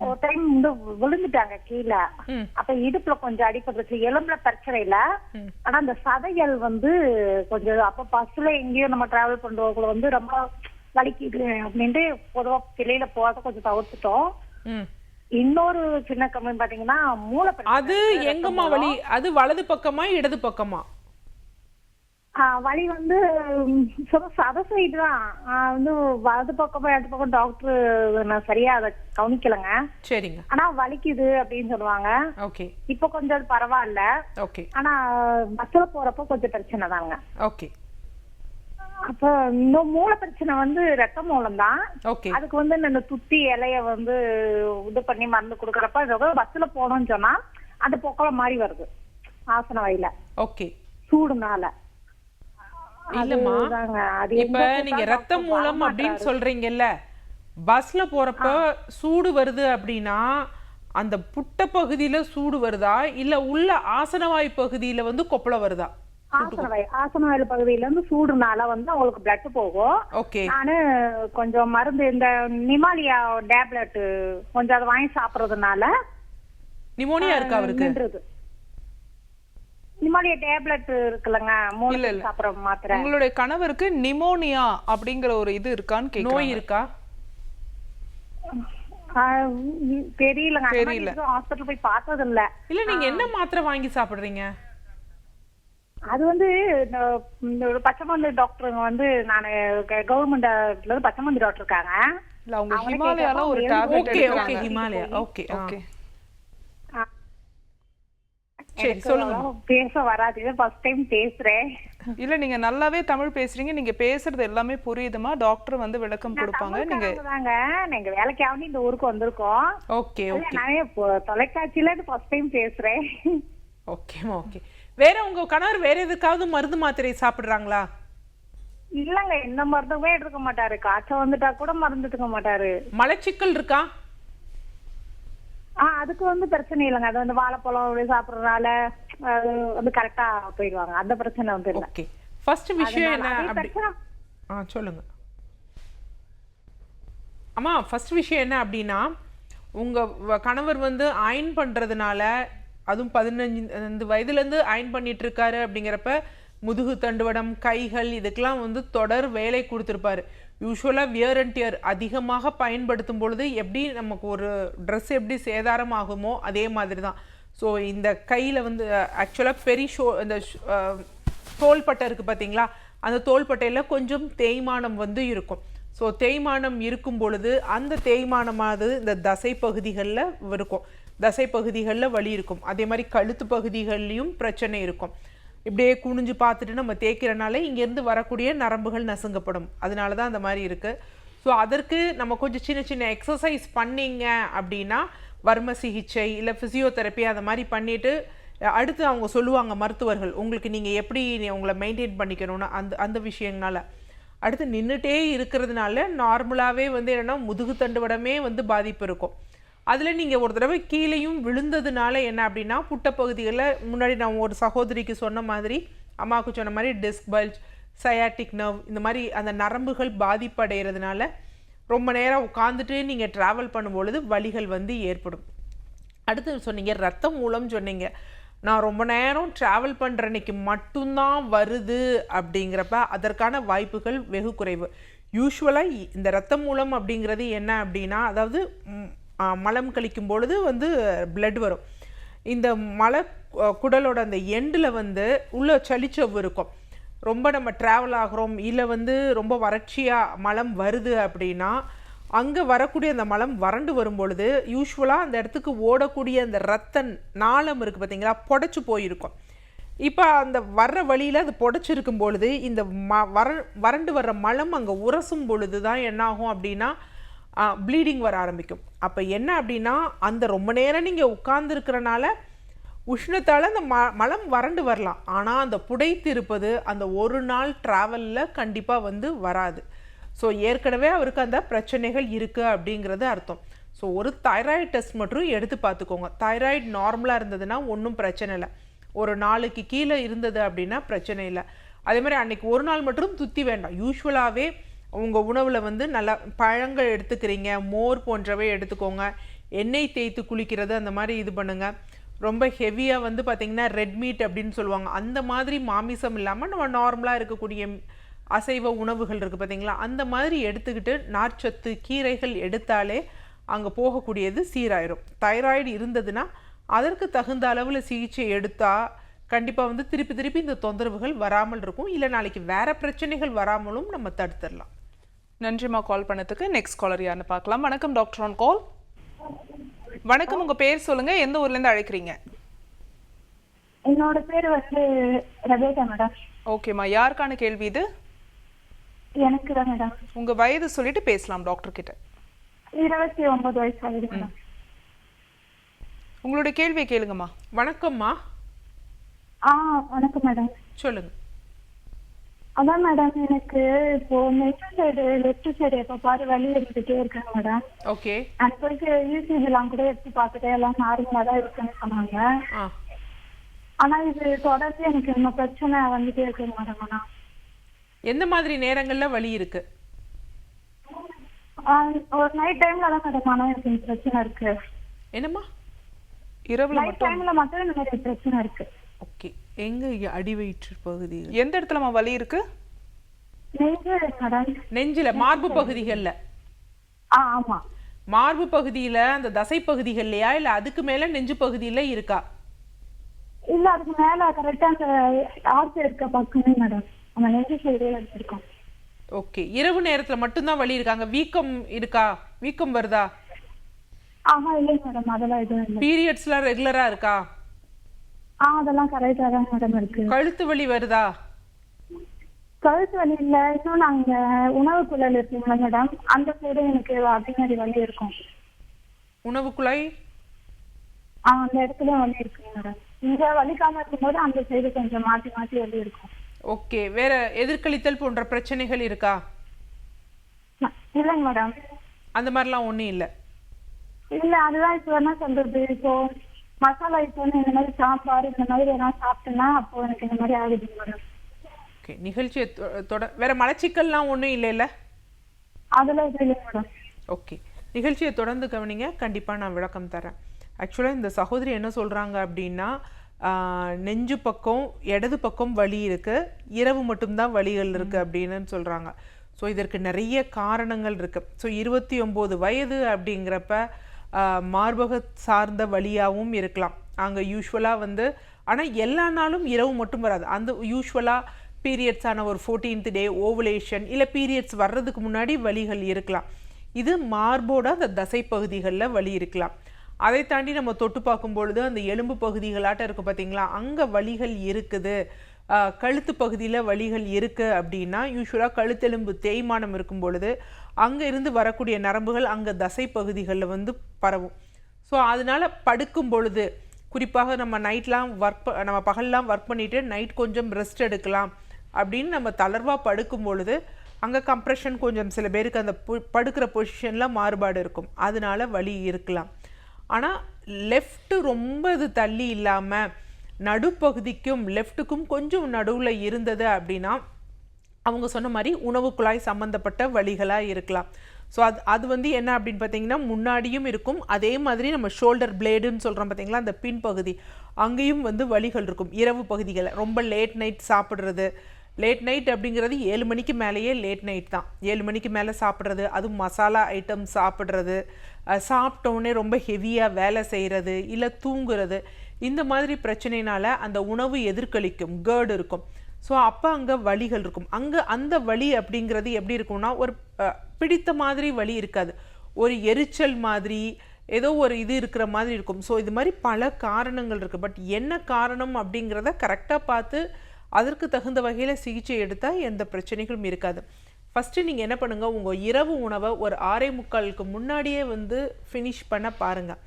ஒரு டைம் வந்து விழுந்துட்டாங்க கீழே. அப்ப இடுப்புல கொஞ்சம் அடிபட்டுருச்சு. எலும்புல பிரச்சனை இல்ல, ஆனா அந்த சதைகள் வந்து கொஞ்சம் அப்ப பஸ்ல எங்கேயோ நம்ம டிராவல் பண்றவங்களை வந்து ரொம்ப வலிக்குது அப்படின்ட்டு பொதுவா வெளியில போறத கொஞ்சம் தவிர்த்துட்டோம். இன்னொரு சின்ன கம்மி பாத்தீங்கன்னா மூளை பிரச்சனை. அது எங்கம்மா வலி? அது வலது பக்கமா இடது பக்கமா? வலி வந்து சத சைடு தான். வந்து வலது பக்கமா இடது பக்கம் டாக்டர் நான் சரியா அதை கவனிக்கலங்க. சரிங்க. ஆனா வலிக்குது அப்படின்னு சொல்லுவாங்க. ஓகே. இப்ப கொஞ்சம் அது பரவாயில்ல. ஓகே. ஆனா பஸ்ல போறப்ப கொஞ்சம் பிரச்சனை தாங்க. ஓகே. அப்ப இன்னும் மூளை பிரச்சனை வந்து ரத்த மூலம் தான். ஓகே. அதுக்கு வந்து இந்த துத்தி இலைய வந்து இது பண்ணி மருந்து கொடுக்கறப்ப பஸ்ல போனோம்னு சொன்னா அந்த பொக்கலம் மாதிரி வருது ஆசன வாயில. ஓகே. சூடுனால. இல்லம்மா, இப்ப நீங்க ரத்த மூலம் அப்படின்னு சொல்றீங்கல்ல, பஸ்ல போறப்ப சூடு வருது அப்படின்னா அந்த புட்ட பகுதியில சூடு வருதா இல்ல உள்ள ஆசனவாய் பகுதியில வந்து கொப்பள வருதா? ஆசனவாய் பகுதியில இருந்து சூடுனால வந்து அவங்களுக்கு பிளட் போகும். ஓகே. நானு கொஞ்சம் மருந்து இந்த நிமாலியா டேப்லெட் கொஞ்சம் அதை வாங்கி சாப்பிடுறதுனால நிமோனியா இருக்கா அவருக்கு? நிமோனியா டேப்லெட் இருக்குல்லங்க, மூணு சாப்பிடுற மாத்திரை. உங்களுடைய கணவருக்கு நிமோனியா அப்படிங்கிற ஒரு இது இருக்கான்னு கேக்குறாங்க. நோய் இருக்கா? தெரியலங்க, தெரியல. ஹாஸ்பிடல் போய் பார்த்தது இல்ல. இல்ல நீங்க என்ன மாத்திரை வாங்கி சாப்பிடுறீங்க? அது வந்து ஒரு பச்சைமருந்து டாக்டர் வந்து நான் கவர்மெண்ட்ல பச்சைமருந்து டாக்டர் இருக்காங்க. இல்ல அவங்க ஹிமாலயால ஒரு டேப்லெட் எடுக்கறாங்க. ஓகே ஹிமாலயா. Okay okay. சரி சொல்லுங்க. பேச வராது, ஃபர்ஸ்ட் டைம் பேசுறேன். இல்ல நீங்க நல்லாவே தமிழ் பேசுறீங்க, நீங்க பேசுறது எல்லாமே புரியுதுமா. டாக்டர் வந்து விளக்கம் கொடுப்பாங்க. நீங்க தாங்க நீங்க வேலைக்காக இந்த ஊருக்கு வந்திருக்கோம். ஓகே ஓகே நான் இப்போ தொலைக்காட்சியில ஃபர்ஸ்ட் டைம் பேசுறேன். ஓகேம்மா ஓகே. வேற உங்க கணவர் வேற எதுக்காவது மருந்து மாத்திரை சாப்பிடுறாங்களா? இல்லங்க எந்த மருந்துமே எடுக்க மாட்டாரு. காய்ச்சல் வந்துட்டா கூட மருந்து எடுக்க மாட்டாரு. மலச்சிக்கல் இருக்கா? அதுக்கு வந்து பிரச்சனை இல்லைங்க. அது வந்து வாழைப்பழம் அப்படி சாப்பிடுறதுனால அது வந்து கரெக்டா போயிடுவாங்க. அந்த பிரச்சனை வந்து இல்ல. ஓகே. ஃபர்ஸ்ட் விஷயம் என்ன அதே அப்படி பிரச்சனை சொல்லுங்க அம்மா. ஃபர்ஸ்ட் விஷயம் என்ன அப்படின்னா, உங்க கணவர் வந்து அயன் பண்றதுனால, அதுவும் 15 வயதுலேருந்து அயன் பண்ணிட்டு இருக்காரு அப்படிங்கிறப்ப முதுகு தண்டுவடம், கைகள் இதுக்கெல்லாம் வந்து தொடர் வேலை கொடுத்துருப்பாரு. யூஸ்வலாக வியர் அண்ட் டியர் அதிகமாக பயன்படுத்தும் பொழுது எப்படி நமக்கு ஒரு ட்ரெஸ் எப்படி சேதாரம் ஆகுமோ அதே மாதிரி தான். ஸோ இந்த கையில் வந்து ஆக்சுவலாக இந்த தோள்பட்டை இருக்குது பார்த்தீங்களா, அந்த தோள்பட்டையில் கொஞ்சம் தேய்மானம் வந்து இருக்கும். ஸோ தேய்மானம் இருக்கும் பொழுது அந்த தேய்மானமானது இந்த தசை பகுதிகளில் இருக்கும், தசை பகுதிகளில் வலி இருக்கும். அதே மாதிரி கழுத்து பகுதிகள்லையும் பிரச்சனை இருக்கும். இப்படியே குனிஞ்சு பார்த்துட்டு நம்ம தேய்க்கிறனால இங்கேருந்து வரக்கூடிய நரம்புகள் நசுங்கப்படும். அதனால தான் அந்த மாதிரி இருக்குது. ஸோ அதற்கு நம்ம கொஞ்சம் சின்ன சின்ன எக்ஸசைஸ் பண்ணிங்க அப்படின்னா, வர்ம சிகிச்சை இல்லை ஃபிசியோதெரப்பி அந்த மாதிரி பண்ணிவிட்டு அடுத்து அவங்க சொல்லுவாங்க மருத்துவர்கள், உங்களுக்கு நீங்கள் எப்படி உங்களை மெயின்டைன் பண்ணிக்கணும்னு அந்த விஷயங்களால. அடுத்து நின்றுட்டே இருக்கிறதுனால நார்மலாகவே வந்து என்னென்னா முதுகு தண்டுவடமே வந்து பாதிப்பு இருக்கும். அதில் நீங்கள் ஒரு தடவை கீழேயும் விழுந்ததுனால என்ன அப்படின்னா, புட்டப்பகுதிகளில் முன்னாடி நான் ஒரு சகோதரிக்கு சொன்ன மாதிரி, அம்மாவுக்கு சொன்ன மாதிரி டிஸ்க் பல்ஜ், சயாட்டிக் நர்வ் இந்த மாதிரி அந்த நரம்புகள் பாதிப்படைகிறதுனால ரொம்ப நேரம் உட்காந்துட்டு நீங்கள் ட்ராவல் பண்ணும்பொழுது வலிகள் வந்து ஏற்படும். அடுத்து சொன்னீங்க ரத்தம் மூலம் சொன்னீங்க. நான் ரொம்ப நேரம் ட்ராவல் பண்ணுற அன்னைக்கு மட்டும்தான் வருது அப்படிங்கிறப்ப அதற்கான வாய்ப்புகள் வெகு குறைவு. யூஸ்வலாக இந்த ரத்தம் மூலம் அப்படிங்கிறது என்ன அப்படின்னா, அதாவது மலம் கழிக்கும் பொழுது வந்து பிளட் வரும். இந்த மலை குடலோட அந்த எண்டில் வந்து உள்ள சளிச்சவ்வு இருக்கும். ரொம்ப நம்ம ட்ராவல் ஆகிறோம் இல்லை வந்து ரொம்ப வறட்சியாக மலம் வருது அப்படின்னா, அங்கே வரக்கூடிய அந்த மலம் வறண்டு வரும் பொழுது யூஸ்வலாக அந்த இடத்துக்கு ஓடக்கூடிய அந்த ரத்த நாளம் இருக்குது பார்த்தீங்களா, புடைச்சி போயிருக்கும். இப்போ அந்த வர்ற வழியில் அது புடைச்சிருக்கும் பொழுது இந்த வறண்டு வர்ற மலம் அங்கே உரசும் பொழுது தான் என்னாகும் அப்படின்னா ப்ளீடிங் வர ஆரம்பிக்கும். அப்போ என்ன அப்படின்னா, அந்த ரொம்ப நேரம் நீங்கள் உட்கார்ந்துருக்கிறனால உஷ்ணத்தால் அந்த மலம் வறண்டு வரலாம். ஆனால் அந்த புடைத்திருப்பது அந்த ஒரு நாள் ட்ராவலில் கண்டிப்பாக வந்து வராது. ஸோ ஏற்கனவே அவருக்கு அந்த பிரச்சனைகள் இருக்குது அப்படிங்கிறது அர்த்தம். ஸோ ஒரு தைராய்டு டெஸ்ட் மட்டும் எடுத்து பார்த்துக்கோங்க. தைராய்டு நார்மலாக இருந்ததுன்னா ஒன்றும் பிரச்சனை இல்லை. ஒரு நாளுக்கு கீழே இருந்தது அப்படின்னா பிரச்சனை இல்லை. அதே மாதிரி அன்றைக்கி ஒரு நாள் மட்டும் துத்தி வேண்டாம். யூஸ்வலாகவே உங்கள் உணவில் வந்து நல்லா பழங்கள் எடுத்துக்கிறீங்க, மோர் போன்றவை எடுத்துக்கோங்க, எண்ணெய் தேய்த்து குளிக்கிறது அந்த மாதிரி இது பண்ணுங்கள். ரொம்ப ஹெவியாக வந்து பார்த்திங்கன்னா ரெட் மீட் அப்படின்னு சொல்லுவாங்க, அந்த மாதிரி மாமிசம் இல்லாமல் நம்ம நார்மலாக இருக்கக்கூடிய அசைவ உணவுகள் இருக்குது பார்த்தீங்களா, அந்த மாதிரி எடுத்துக்கிட்டு நார்ச்சத்து கீரைகள் எடுத்தாலே அங்கே போகக்கூடியது சீராயிரும். தைராய்டு இருந்ததுன்னா அதற்கு தகுந்த அளவில் சிகிச்சை எடுத்தால் கண்டிப்பாக வந்து திருப்பி திருப்பி இந்த தொந்தரவுகள் வராமல் இருக்கும். இல்லை நாளைக்கு வேறு பிரச்சனைகள் வராமலும் நம்ம தடுத்துடலாம். நன்றிம்மா கால் பண்ணதுக்கு. நெக்ஸ்ட் காலர் யாருன்னு பார்க்கலாம். வணக்கம் டாக்டர் ஆன் கால். வணக்கம், உங்க பேர் சொல்லுங்க, எந்த ஊர்ல இருந்து அழைக்கிறீங்க? என்னோட பேர் வந்து ரபேகா மேடம். ஓகேம்மா, யாருக்கான கேள்வி இது? எனக்கு தான் மேடம். உங்க வயது சொல்லிட்டு பேசலாம் டாக்டர் கிட்ட. 29 வயசு ஆகுது மேடம். உங்களுடைய கேள்வியை கேளுங்கம்மா. வணக்கம்மா. வணக்கம் மேடம். சொல்லுங்க. அதான் மேடம், எனக்கு இப்போ லெஃப்ட் சைடு எப்ப பாரு வலி எடுத்துட்டே இருக்காங்க மேடம். ஓகே. அது போயிட்டு யூசிஜி எல்லாம் கூட எடுத்து பார்த்துட்டு எல்லாம் நார்மலா தான் இருக்குன்னு சொன்னாங்க. ஆனா இது தொடர்ந்து எனக்கு இன்னும் பிரச்சனை வந்துட்டே இருக்குங்க மேடம். ஆனா எந்த மாதிரி நேரங்கள்ல வலி இருக்கு? ஒரு நைட் டைம்ல தான் மேடம் ஆனா எனக்கு பிரச்சனை இருக்கு. என்னம்மா? இரவுல நைட் டைம்ல மட்டும் இந்த மாதிரி பிரச்சனை இருக்கு. ஓகே. எங்க அடி வயிற்று பகுதி எந்த இடத்துலமா வலி இருக்கு? நெஞ்சில, மார்பு பகுதிகள்ல? ஆமா. மார்பு பகுதியில அந்த தசை பகுதிகள்லயா இல்ல அதுக்கு மேல நெஞ்சு பகுதியில இருக்கா? இல்ல அதுக்கு மேல கரெக்டா அந்த ஆர்ச் இருக்க பக்கமே மேடம், அந்த நெஞ்சு சைடே இருக்கோம். ஓகே. இரவு நேரத்துல மட்டும்தான் வலி இருக்காங்க? வீக்கம் இருக்கா? வீக்கம் வருதா? இல்ல மேடம், அதெல்லாம் எதுவும் இல்ல. பீரியட்ஸ்லாம் ரெகுலரா இருக்கா? அதெல்லாம் கரெக்டா தான் மேடம் இருக்கு. கழுத்து வலி வருதா? கழுத்து வலி இல்ல, இன்னொன்னு அங்க உணவு குழல் இருக்குங்களா மேடம், அந்த சைடு எனக்கு அதே மாதிரி வலி இருக்கும். உணவு குழாய் அந்த இடத்துல வலி இருக்குங்க மேடம். இங்க வலிக்காம இருக்கும்போது அந்த சைடு கொஞ்சம் மாத்தி மாத்தி வலி இருக்கும். ஓகே. வேற எதிர்கழித்தல் போன்ற பிரச்சனைகள் இருக்கா? இல்லைங்க மேடம். அந்த மாதிரிலாம் ஒன்றும் இல்லை. இல்ல, அதுதான் இப்போ என்ன சொல்றது, இப்போ மசாலா இப்போ இந்த மாதிரி சாம்பார் இந்த மாதிரி எல்லாம் சாப்பிட்டேன்னா அப்போ எனக்கு இந்த மாதிரி ஆகுதுங்க மேடம். ஓகே. நிகழ்ச்சியை வேற மலச்சிக்கல்லாம் ஒன்றும் இல்லைல்ல? அதெல்லாம் இது இல்லைங்க மேடம். ஓகே. நிகழ்ச்சியை தொடர்ந்து கவனிங்க, கண்டிப்பாக நான் விளக்கம் தரேன். ஆக்சுவலாக இந்த சகோதரி என்ன சொல்கிறாங்க அப்படின்னா, நெஞ்சு பக்கம் இடது பக்கம் வலி இருக்குது, இரவு மட்டும்தான் வலிகள் இருக்குது அப்படின்னு சொல்கிறாங்க. ஸோ இதற்கு நிறைய காரணங்கள் இருக்குது. ஸோ 29 வயது அப்படிங்கிறப்ப மார்பக சார்ந்த வலியாகவும் இருக்கலாம். அங்கே யூஸ்வலாக வந்து, ஆனால் எல்லா நாளும் இரவு மட்டும் வராது. அந்த யூஸ்வலாக பீரியட்ஸான ஒரு 14th டே ஓவுலேஷன் இல்லை பீரியட்ஸ் வர்றதுக்கு முன்னாடி வலிகள் இருக்கலாம். இது மார்போட அந்த தசை பகுதிகளில் வலி இருக்கலாம். அதை தாண்டி நம்ம தொட்டு பார்க்கும் பொழுது அந்த எலும்பு பகுதிகளாட்டம் இருக்குது பார்த்தீங்களா, அங்கே வலிகள் இருக்குது. கழுத்து பகுதியில் வலிகள் இருக்குது அப்படின்னா யூஸ்வலாக கழுத்தெலும்பு தேய்மானம் இருக்கும் பொழுது அங்கே இருந்து வரக்கூடிய நரம்புகள் அங்கே தசை பகுதிகளில் வந்து பரவும். ஸோ அதனால் படுக்கும் பொழுது குறிப்பாக நம்ம நைட்லாம் நம்ம பகல்லாம் ஒர்க் பண்ணிவிட்டு நைட் கொஞ்சம் ரெஸ்ட் எடுக்கலாம் அப்படின்னு நம்ம தளர்வாக படுக்கும் பொழுது அங்கே கம்ப்ரெஷன் கொஞ்சம் சில பேருக்கு அந்த படுக்கிற பொசிஷனில் மாறுபாடு இருக்கும், அதனால வலி இருக்கலாம். ஆனால் லெஃப்ட்டு ரொம்ப இது தள்ளி இல்லாமல் நடுப்பகுதிக்கும் லெஃப்ட்டுக்கும் கொஞ்சம் நடுவில் இருந்தது அப்படின்னா அவங்க சொன்ன மாதிரி உணவு குழாய் சம்மந்தப்பட்ட வலிகளாக இருக்கலாம். ஸோ அது வந்து என்ன அப்படின்னு பார்த்தீங்கன்னா முன்னாடியும் இருக்கும், அதே மாதிரி நம்ம ஷோல்டர் பிளேடுன்னு சொல்கிறோம் பார்த்தீங்களா, அந்த பின்பகுதி அங்கேயும் வந்து வலிகள் இருக்கும். இரவு பகுதிகளை ரொம்ப லேட் நைட் சாப்பிட்றது, லேட் நைட் அப்படிங்கிறது 7 மணிக்கு மேலேயே லேட் நைட் தான். 7 மணிக்கு மேலே சாப்பிட்றது, அதுவும் மசாலா ஐட்டம் சாப்பிட்றது, சாப்பிட்டோன்னே ரொம்ப ஹெவியாக வேலை செய்கிறது இல்லை தூங்குறது, இந்த மாதிரி பிரச்சனைனால அந்த உணவு எதிர்கழிக்கும், கேர்டு இருக்கும். ஸோ அப்போ அங்கே வலிகள் இருக்கும். அங்கே அந்த வலி அப்படிங்கிறது எப்படி இருக்கும்னா ஒரு பிடித்த மாதிரி வலி இருக்காது, ஒரு எரிச்சல் மாதிரி ஏதோ ஒரு இது இருக்கிற மாதிரி இருக்கும். ஸோ இது மாதிரி பல காரணங்கள் இருக்குது. பட் என்ன காரணம் அப்படிங்கிறத கரெக்டாக பார்த்து அதற்கு தகுந்த வகையில் சிகிச்சை எடுத்தால் எந்த பிரச்சனைகளும் இருக்காது. ஃபஸ்ட்டு நீங்கள் என்ன பண்ணுங்கள், உங்கள் இரவு உணவை ஒரு 6:45க்கு முன்னாடியே வந்து ஃபினிஷ் பண்ண பாருங்கள்.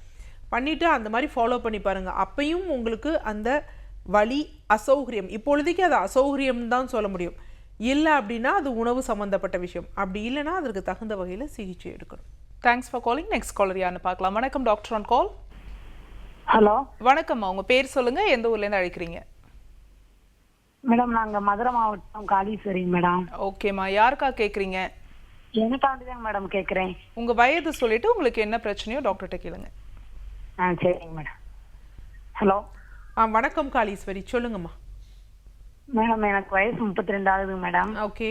பண்ணிவிட்டு அந்த மாதிரி ஃபாலோ பண்ணி பாருங்கள். அப்பையும் உங்களுக்கு அந்த வலி அசௌகரியம், இப்பொழுதைக்கு அது அசௌகரியம் தான் சொல்ல முடியும். இல்லை அப்படின்னா அது உணவு சம்மந்தப்பட்ட விஷயம். அப்படி இல்லைன்னா அதற்கு தகுந்த வகையில் சிகிச்சை எடுக்கணும். Thanks for calling. Next caller யாருன்னு பார்க்கலாம். வணக்கம் டாக்டர் ஆன் கால். ஹலோ வணக்கம்மா, உங்கள் பேர் சொல்லுங்கள், எந்த ஊர்லேருந்து அழைக்கிறீங்க? மேடம், நாங்க மதுரை மாவட்டம் காளீஸ்வரி மேடம். ஓகேம்மா, யாருக்கா கேட்குறீங்க? எனக்காண்டிதாங்க மேடம் கேட்குறேன். உங்கள் வயது சொல்லிட்டு உங்களுக்கு என்ன பிரச்சனையோ டாக்டர்கிட்ட கேளுங்க. சரிங்க மேடம். ஹலோ. வணக்கம் காளீஸ்வரி, சொல்லுங்கம்மா. மேடம், எனக்கு வயசு 32 ஆகுது மேடம். ஓகே.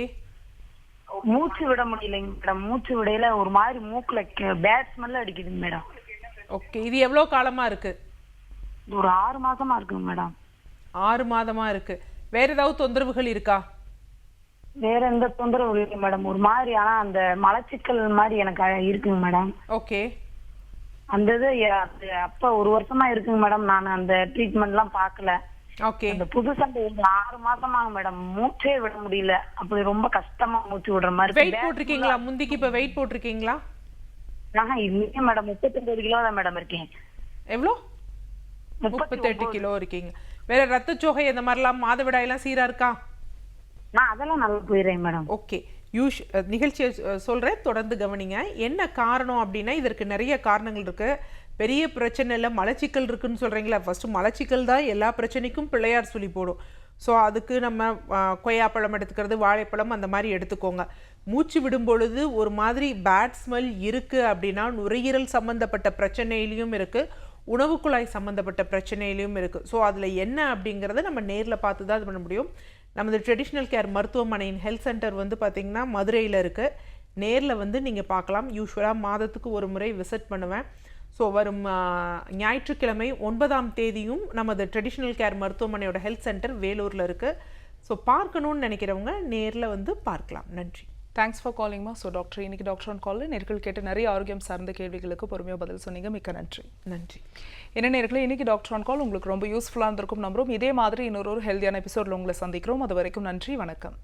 மூச்சு விட முடியலைங்க மேடம். மூச்சு விடையில ஒரு மாதிரி மூக்குல பேட் ஸ்மெல் அடிக்குதுங்க மேடம். ஓகே. இது எவ்வளோ காலமாக இருக்குது? ஒரு 6 மாசமா இருக்குங்க மேடம். 6 மாதமாக இருக்குது. வேற ஏதாவது தொந்தரவுகள் இருக்கா? வேற எந்த தொந்தரவு இல்லை மேடம். ஒரு மாதிரி ஆனா அந்த மலச்சிக்கல் மாதிரி எனக்கு இருக்குங்க மேடம். ஓகே. அந்த இது அப்ப 1 வருஷமா இருக்குங்க மேடம். நான் அந்த ட்ரீட்மெண்ட் எல்லாம் பாக்கல. ஓகே. அந்த புதுசா 6 மாசமாங்க மேடம். மூச்சே விட முடியல. அப்படி ரொம்ப கஷ்டமா மூச்சு விடுற மாதிரி. வெயிட் போட்டிருக்கீங்களா? முந்திக்கு இப்ப வெயிட் போட்டிருக்கீங்களா? இல்லைங்க மேடம். 39 கிலோ தான் மேடம் இருக்கேன். எவ்வளோ? 38 கிலோ இருக்கீங்க. வேற ரத்தச்சோகை இந்த மாதிரிலாம் மாதவிடாயெல்லாம் சீரா இருக்கா? நான் அதெல்லாம் நல்லா போயிடுறேன் மேடம். ஓகே. நிகழ்ச்சியை சொல்கிறேன், தொடர்ந்து கவனிங்க. என்ன காரணம் அப்படின்னா இதற்கு நிறைய காரணங்கள் இருக்குது. பெரிய பிரச்சனை இல்லை, மலச்சிக்கல் இருக்குன்னு சொல்கிறீங்களா? ஃபஸ்ட்டு மலச்சிக்கல் தான் எல்லா பிரச்சனைக்கும் பிள்ளையார் சொல்லி போடும். ஸோ அதுக்கு நம்ம கொய்யாப்பழம் எடுத்துக்கிறது, வாழைப்பழம் அந்த மாதிரி எடுத்துக்கோங்க. மூச்சு விடும் பொழுது ஒரு மாதிரி பேட் ஸ்மெல் இருக்குது அப்படின்னா நுரையீரல் சம்மந்தப்பட்ட பிரச்சனையிலையும் இருக்குது, உணவு குழாய் சம்மந்தப்பட்ட பிரச்சனையிலையும் இருக்குது. ஸோ அதில் என்ன அப்படிங்கிறத நம்ம நேரில் பார்த்து தான் இது பண்ண முடியும். நமது ட்ரெடிஷ்னல் கேர் மருத்துவமனையின் ஹெல்த் சென்டர் வந்து பார்த்திங்கன்னா மதுரையில் இருக்குது. நேரில் வந்து நீங்கள் பார்க்கலாம். யூஸ்வலாக மாதத்துக்கு ஒரு முறை விசிட் பண்ணுவேன். ஸோ வரும் ஞாயிற்றுக்கிழமை 9ஆம் தேதியும் நமது ட்ரெடிஷ்னல் கேர் மருத்துவமனையோட ஹெல்த் சென்டர் வேலூரில் இருக்குது. ஸோ பார்க்கணுன்னு நினைக்கிறவங்க நேரில் வந்து பார்க்கலாம். நன்றி. தேங்க்ஸ் ஃபார் காலிங்மா. ஸோ டாக்டர், இன்னைக்கு டாக்டர் ஆன் காலில் நேர்கள் கேட்டு நிறைய ஆரோக்கியம் சார்ந்த கேள்விகளுக்கு பொறுமையாக பதில் சொன்னீங்க. மிக்க நன்றி. நன்றி. என்ன நேர்களே, இன்னைக்கு டாக்டர் ஆன் கால் உங்களுக்கு ரொம்ப யூஸ்ஃபுல்லாக இருந்திருக்கும் நம்புறோம். இதே மாதிரி இன்னொரு ஹெல்த்தியான எபிசோடில் உங்களை சந்திக்கிறோம். அது வரைக்கும் நன்றி, வணக்கம்.